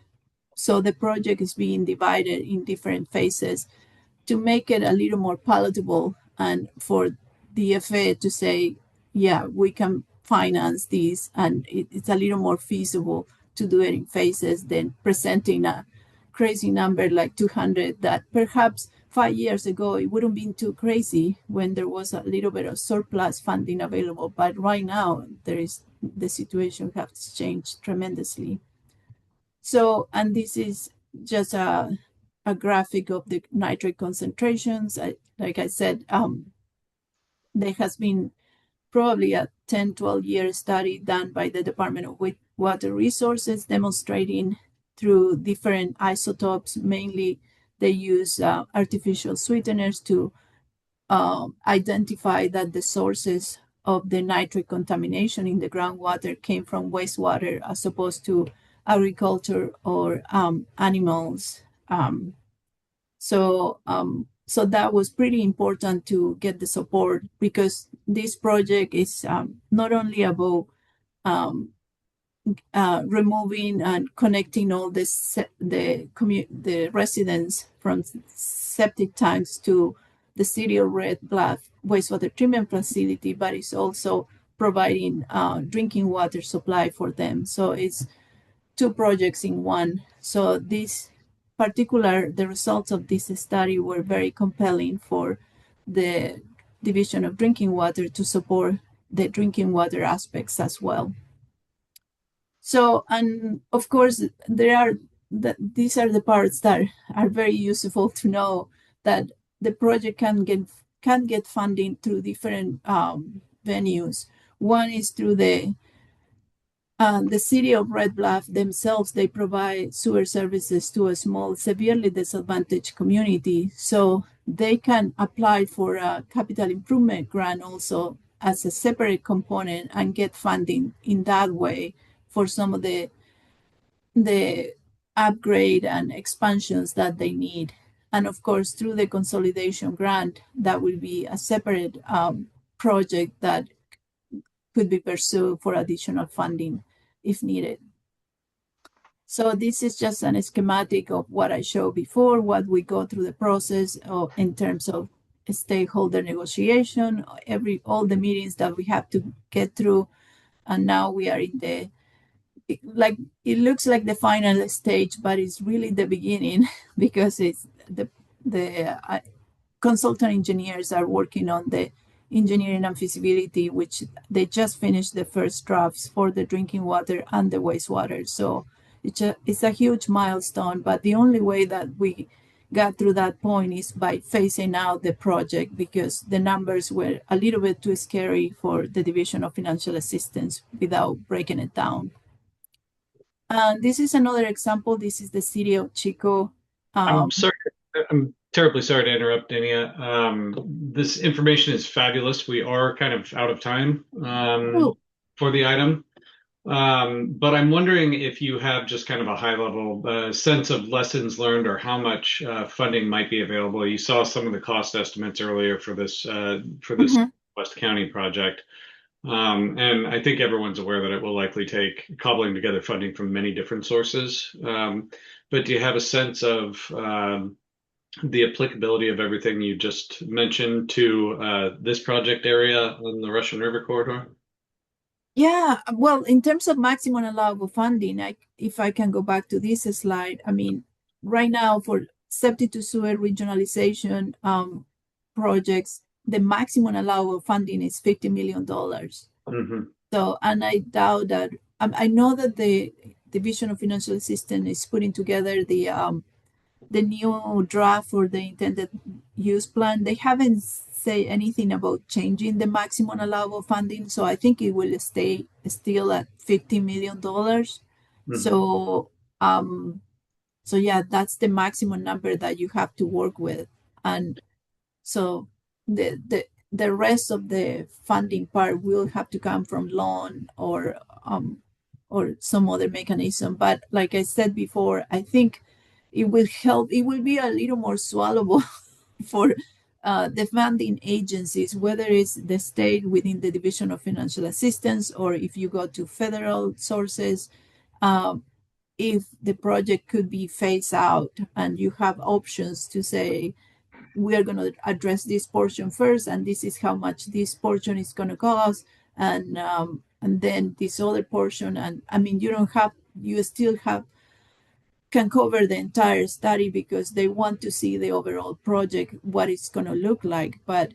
So the project is being divided in different phases to make it a little more palatable and for DFA to say, yeah, we can finance these, and it's a little more feasible to do it in phases than presenting a crazy number like 200 that perhaps 5 years ago it wouldn't been too crazy when there was a little bit of surplus funding available. But right now the situation has changed tremendously. So, and this is just a graphic of the nitrate concentrations. Like I said, there has been probably a 10, 12-year study done by the Department of Water Resources demonstrating through different isotopes. Mainly, they use artificial sweeteners to identify that the sources of the nitrate contamination in the groundwater came from wastewater as opposed to agriculture or animals. So that was pretty important to get the support, because this project is not only about removing and connecting all the residents from septic tanks to the city of Red Bluff wastewater treatment facility, but it's also providing drinking water supply for them. So it's two projects in one. So the results of this study were very compelling for the Division of Drinking Water to support the drinking water aspects as well. So, and of course, these are the parts that are very useful to know, that the project can get funding through different venues. One is through the city of Red Bluff themselves. They provide sewer services to a small, severely disadvantaged community. So they can apply for a capital improvement grant also as a separate component and get funding in that way for some of the upgrade and expansions that they need. And of course, through the consolidation grant, that will be a separate project that could be pursued for additional funding if needed. So this is just a schematic of what I showed before, what we go through the process of, in terms of stakeholder negotiation, all the meetings that we have to get through. And now we are in it looks like the final stage, but it's really the beginning, because it's the consultant engineers are working on the engineering and feasibility, which they just finished the first drafts for the drinking water and the wastewater. So it's a huge milestone, but the only way that we got through that point is by phasing out the project, because the numbers were a little bit too scary for the Division of Financial Assistance without breaking it down. And this is another example. This is the city of Chico. I'm sorry. I'm terribly sorry to interrupt, Dania. This information is fabulous. We are kind of out of time for the item. But I'm wondering if you have just kind of a high level sense of lessons learned or how much funding might be available. You saw some of the cost estimates earlier for this Mhm. West County project. And I think everyone's aware that it will likely take cobbling together funding from many different sources. But do you have a sense of the applicability of everything you just mentioned to this project area on the Russian River corridor? Yeah, well, in terms of maximum allowable funding, if I can go back to this slide, I mean, right now for septic to sewer regionalization projects, the maximum allowable funding is $50 million. Mm-hmm. So, and I doubt that, I know that the Division of Financial Assistance is putting together the new draft for the intended use plan. They haven't say anything about changing the maximum allowable funding, so I think it will stay still at $50 million. Mm-hmm. So, so yeah, that's the maximum number that you have to work with, and so the rest of the funding part will have to come from loan or some other mechanism. But like I said before, I think it will help. It will be a little more swallowable for the funding agencies, whether it's the state within the Division of Financial Assistance or if you go to federal sources. If the project could be phased out and you have options to say, we are going to address this portion first, and this is how much this portion is going to cost, and then this other portion. And I mean, you still can cover the entire study because they want to see the overall project, what it's going to look like. But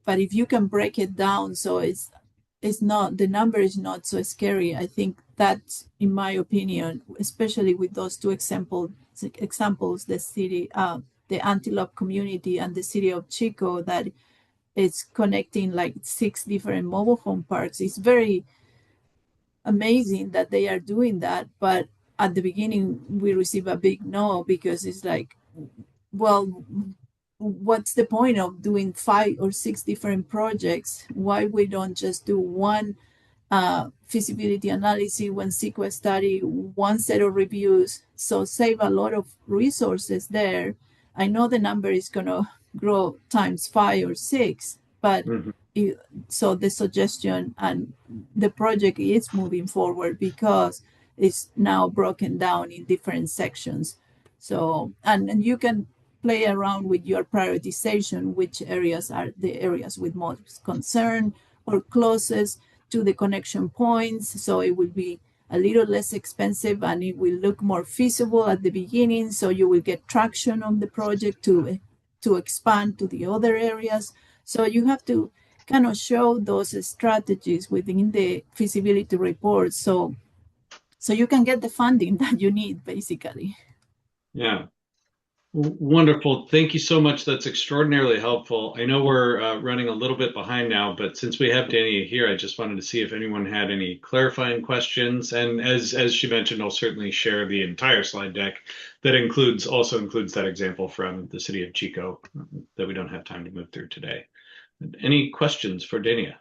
if you can break it down so it's not, the number is not so scary, I think that's, in my opinion, especially with those two examples, the city, the Antelope community and the city of Chico, that it's connecting like 6 different mobile home parks. It's very amazing that they are doing that. But at the beginning, we receive a big no, because it's like, well, what's the point of doing 5 or 6 different projects? Why we don't just do one feasibility analysis, one CEQA study, one set of reviews? So save a lot of resources there. I know the number is going to grow times 5 or 6, but Mm-hmm. So the suggestion and the project is moving forward because it's now broken down in different sections. So, and you can play around with your prioritization, which areas are the areas with most concern or closest to the connection points. So it will be a little less expensive and it will look more feasible at the beginning. So you will get traction on the project to expand to the other areas. So you have to kind of show those strategies within the feasibility report. So you can get the funding that you need, basically. Yeah. Wonderful. Thank you so much. That's extraordinarily helpful. I know we're running a little bit behind now, but since we have Dania here, I just wanted to see if anyone had any clarifying questions. And as she mentioned, I'll certainly share the entire slide deck that also includes that example from the city of Chico that we don't have time to move through today. Any questions for Dania?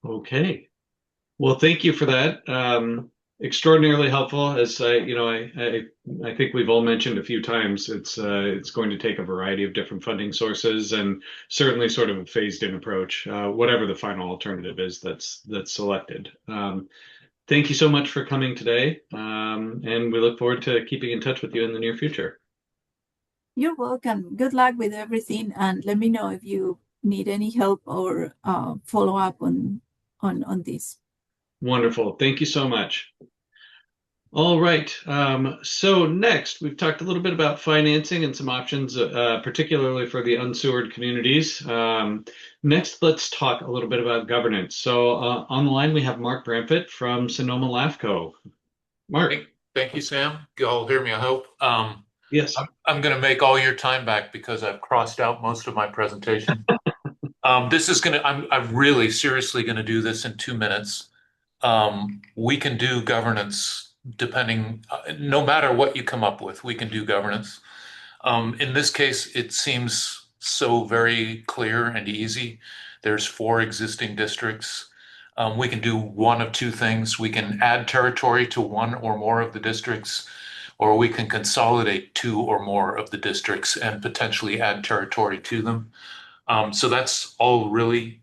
Okay. Well, thank you for that. Extraordinarily helpful. As I think we've all mentioned a few times, it's going to take a variety of different funding sources and certainly sort of a phased-in approach, whatever the final alternative is that's selected. Thank you so much for coming today, and we look forward to keeping in touch with you in the near future. You're welcome. Good luck with everything, and let me know if you need any help or follow up on this. Wonderful. Thank you so much. All right. So next, we've talked a little bit about financing and some options, particularly for the unsewered communities. Next, let's talk a little bit about governance. So on the line, we have Mark Bramfett from Sonoma LAFCO. Mark. Thank you, Sam. You all hear me, I hope. Yes. I'm going to make all your time back because I've crossed out most of my presentation. I'm really seriously going to do this in 2 minutes. We can do governance depending, no matter what you come up with, we can do governance. In this case, it seems so very clear and easy. There's four existing districts. We can do one of two things. We can add territory to one or more of the districts, or we can consolidate two or more of the districts and potentially add territory to them. So that's all really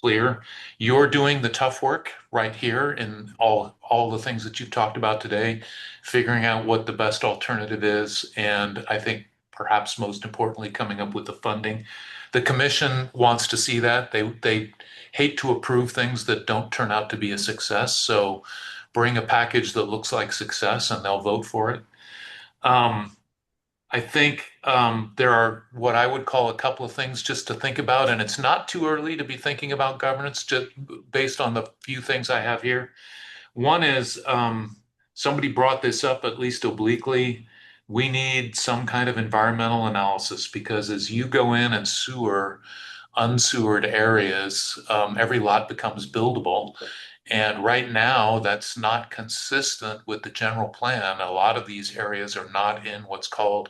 clear. You're doing the tough work right here in all the things that you've talked about today, figuring out what the best alternative is, and I think perhaps most importantly, coming up with the funding. The commission wants to see that. They hate to approve things that don't turn out to be a success. So bring a package that looks like success and they'll vote for it. I think there are what I would call a couple of things just to think about, and it's not too early to be thinking about governance just based on the few things I have here. One is somebody brought this up at least obliquely. We need some kind of environmental analysis because as you go in and sewer unsewered areas, every lot becomes buildable. And right now, that's not consistent with the general plan. A lot of these areas are not in what's called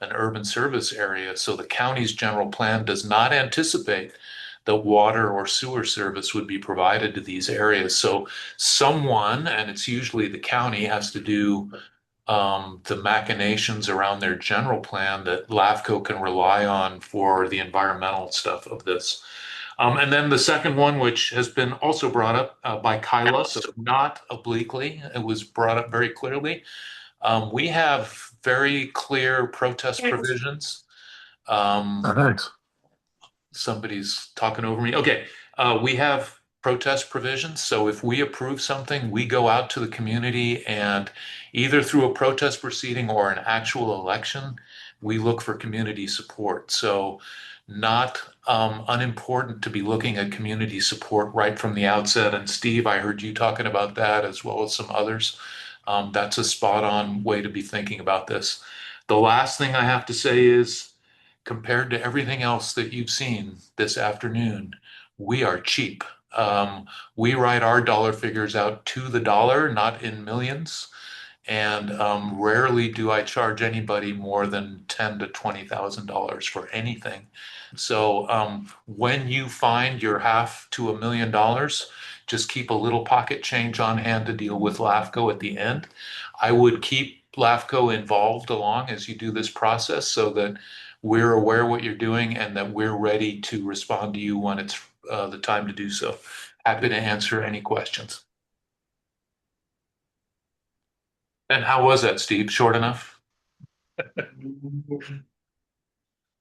an urban service area. So the county's general plan does not anticipate that water or sewer service would be provided to these areas. So someone, and it's usually the county, has to do the machinations around their general plan that LAFCO can rely on for the environmental stuff of this. And then the second one, which has been also brought up by Kyla, so not obliquely, it was brought up very clearly. We have very clear protest provisions. Thanks. Somebody's talking over me. Okay, we have protest provisions. So if we approve something, we go out to the community and either through a protest proceeding or an actual election, we look for community support. So not unimportant to be looking at community support right from the outset. And Steve, I heard you talking about that as well as some others. That's a spot on way to be thinking about this. The last thing I have to say is, compared to everything else that you've seen this afternoon, we are cheap. We write our dollar figures out to the dollar, not in millions. And rarely do I charge anybody more than $10,000 to $20,000 for anything. So when you find your half to $1 million, just keep a little pocket change on hand to deal with LAFCO at the end. I would keep LAFCO involved along as you do this process so that we're aware what you're doing and that we're ready to respond to you when it's the time to do so. Happy to answer any questions. And how was that, Steve? Short enough?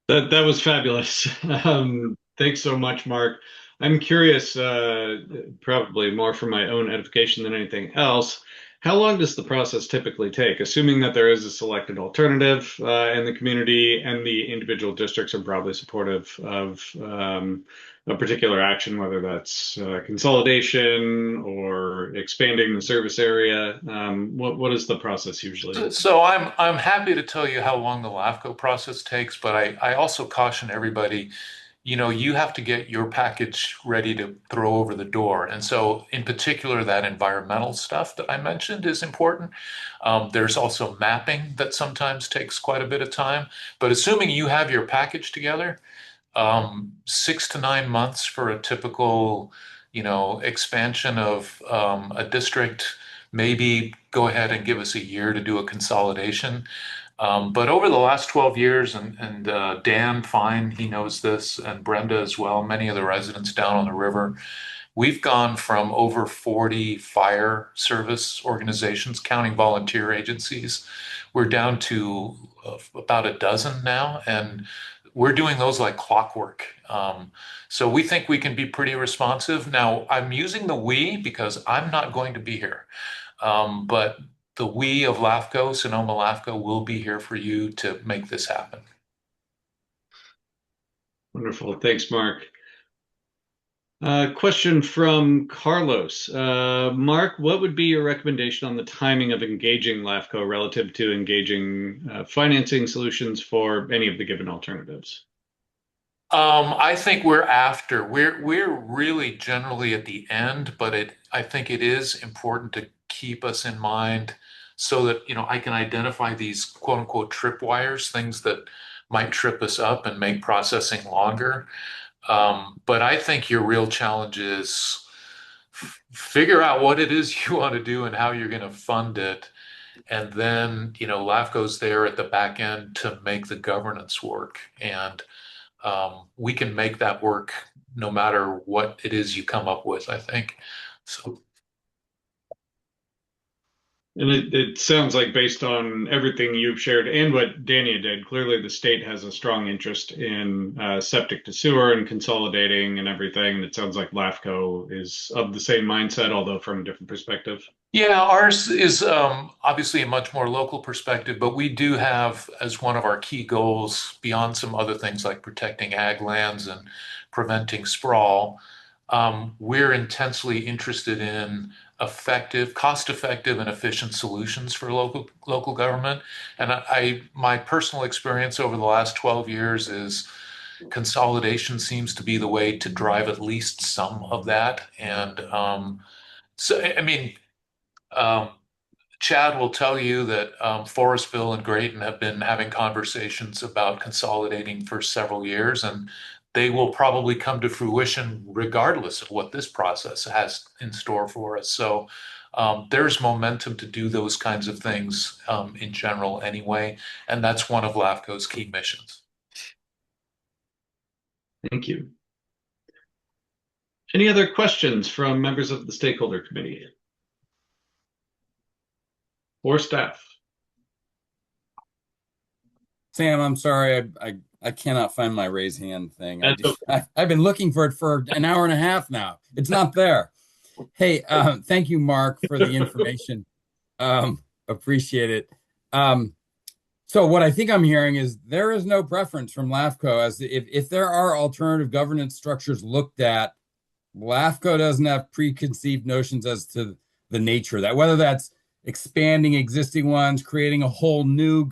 That was fabulous. Thanks so much, Mark. I'm curious, probably more for my own edification than anything else. How long does the process typically take, assuming that there is a selected alternative in the community and the individual districts are probably supportive of a particular action, whether that's consolidation or expanding the service area? What is the process usually? So I'm happy to tell you how long the LAFCO process takes, but I also caution everybody, you have to get your package ready to throw over the door. And so in particular, that environmental stuff that I mentioned is important. There's also mapping that sometimes takes quite a bit of time. But assuming you have your package together, 6 to 9 months for a typical, expansion of a district. Maybe go ahead and give us a year to do a consolidation. But over the last 12 years, and Dan Fine, he knows this, and Brenda as well, many of the residents down on the river, we've gone from over 40 fire service organizations, counting volunteer agencies. We're down to about a dozen now, and we're doing those like clockwork. So we think we can be pretty responsive. Now, I'm using the we because I'm not going to be here. But the we of LAFCO, Sonoma LAFCO, will be here for you to make this happen. Wonderful. Thanks, Mark. Question from Carlos. Mark, what would be your recommendation on the timing of engaging LAFCO relative to engaging financing solutions for any of the given alternatives? I think we're really generally at the end, but I think it is important to keep us in mind so that, I can identify these quote unquote tripwires, things that might trip us up and make processing longer. But I think your real challenge is figure out what it is you want to do and how you're going to fund it. And then, LAFCO's there at the back end to make the governance work. And we can make that work no matter what it is you come up with, I think. So. And it sounds like, based on everything you've shared and what Dania did, clearly the state has a strong interest in septic to sewer and consolidating and everything. And it sounds like LAFCO is of the same mindset, although from a different perspective. Yeah, ours is obviously a much more local perspective, but we do have as one of our key goals, beyond some other things like protecting ag lands and preventing sprawl, we're intensely interested in cost-effective, and efficient solutions for local government. And my personal experience over the last 12 years is consolidation seems to be the way to drive at least some of that. And so, I mean. Um, Chad will tell you that Forestville and Grayton have been having conversations about consolidating for several years, and they will probably come to fruition regardless of what this process has in store for us. So there's momentum to do those kinds of things in general anyway, and that's one of LAFCO's key missions. Thank you. Any other questions from members of the Stakeholder Committee or staff? Sam, I'm sorry, I cannot find my raise hand thing. Okay. I've been looking for it for an hour and a half now. It's not there. Hey, thank you, Mark, for the information. Appreciate it. So what I think I'm hearing is there is no preference from LAFCO as if there are alternative governance structures looked at. LAFCO doesn't have preconceived notions as to the nature of that, whether that's expanding existing ones, creating a whole new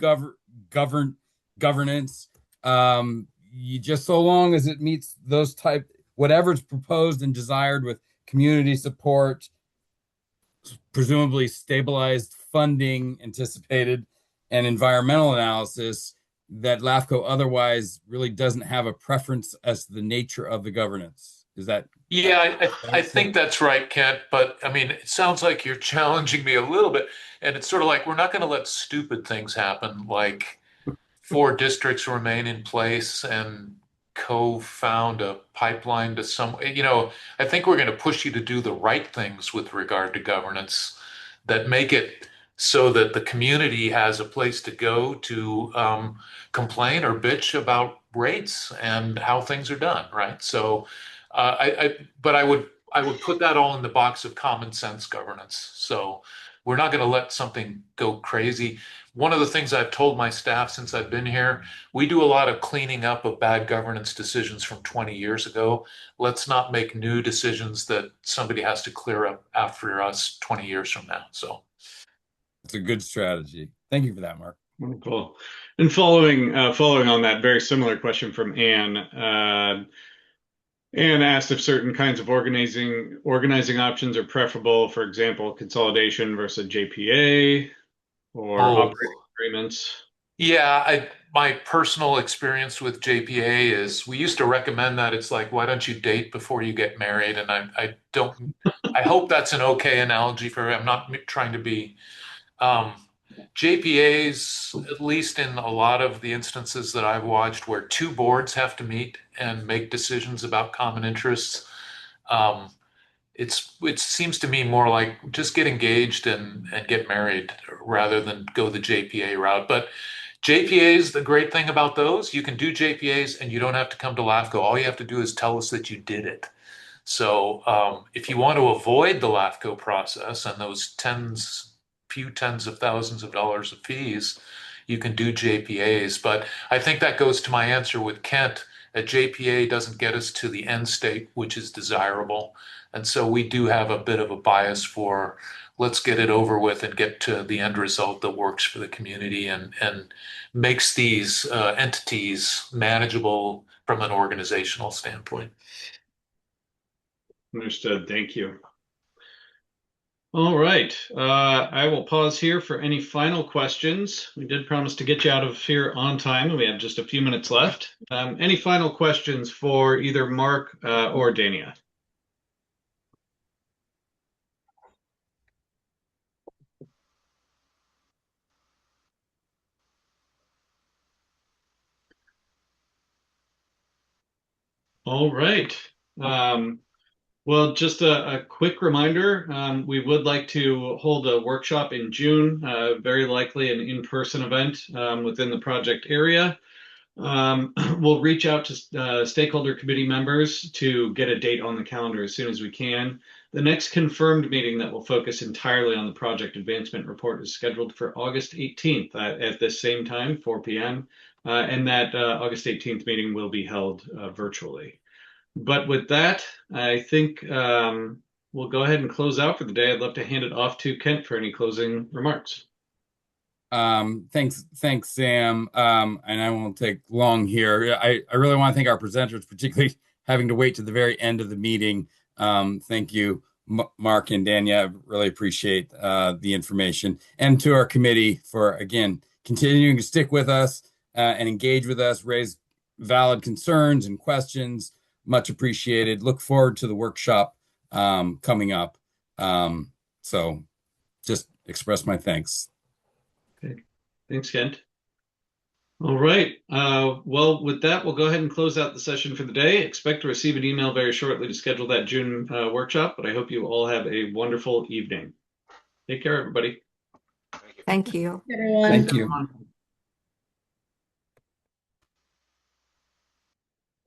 governance. You just, so long as it meets those whatever's proposed and desired with community support, presumably stabilized funding anticipated, and environmental analysis, that LAFCO otherwise really doesn't have a preference as to the nature of the governance. Is that? Yeah, I think that's right, Kent. But I mean, it sounds like you're challenging me a little bit. And it's sort of like we're not going to let stupid things happen, like 4 districts remain in place and co-found a pipeline to some, I think we're going to push you to do the right things with regard to governance that make it so that the community has a place to go to complain or bitch about rates and how things are done, right? So, but I would put that all in the box of common sense governance. So we're not going to let something go crazy. One of the things I've told my staff since I've been here, we do a lot of cleaning up of bad governance decisions from 20 years ago. Let's not make new decisions that somebody has to clear up after us 20 years from now. So it's a good strategy. Thank you for that, Mark. Wonderful. And following on that, very similar question from Anne. Anne asked if certain kinds of organizing options are preferable, for example, consolidation versus JPA or operating agreements. Yeah, my personal experience with JPA is we used to recommend that. It's like, why don't you date before you get married? And I don't, I hope that's an okay analogy for, I'm not trying to be, JPAs, at least in a lot of the instances that I've watched where 2 boards have to meet and make decisions about common interests, it seems to me more like just get engaged and get married rather than go the JPA route. But JPAs, the great thing about those, you can do JPAs and you don't have to come to LAFCO. All you have to do is tell us that you did it. So if you want to avoid the LAFCO process and those few tens of thousands of dollars of fees, you can do JPAs. But I think that goes to my answer with Kent. A JPA doesn't get us to the end state, which is desirable. And so we do have a bit of a bias for let's get it over with and get to the end result that works for the community and makes these entities manageable from an organizational standpoint. Understood. Thank you. All right. I will pause here for any final questions. We did promise to get you out of here on time, and we have just a few minutes left. Any final questions for either Mark or Dania? All right. Well, just a quick reminder, we would like to hold a workshop in June, very likely an in-person event within the project area. We'll reach out to stakeholder committee members to get a date on the calendar as soon as we can. The next confirmed meeting that will focus entirely on the project advancement report is scheduled for August 18th at this same time, 4 p.m. And that August 18th meeting will be held virtually. But with that, I think we'll go ahead and close out for the day. I'd love to hand it off to Kent for any closing remarks. Thanks, Sam. And I won't take long here. I really want to thank our presenters, particularly having to wait to the very end of the meeting. Thank you, Mark and Dania. I really appreciate the information. And to our committee for, again, continuing to stick with us and engage with us, raise valid concerns and questions. Much appreciated. Look forward to the workshop coming up. So just express my thanks. Okay. Thanks, Kent. All right. Well, with that, we'll go ahead and close out the session for the day. Expect to receive an email very shortly to schedule that June workshop, but I hope you all have a wonderful evening. Take care, everybody. Thank you. Thank you. Everyone. Thank you. Everyone.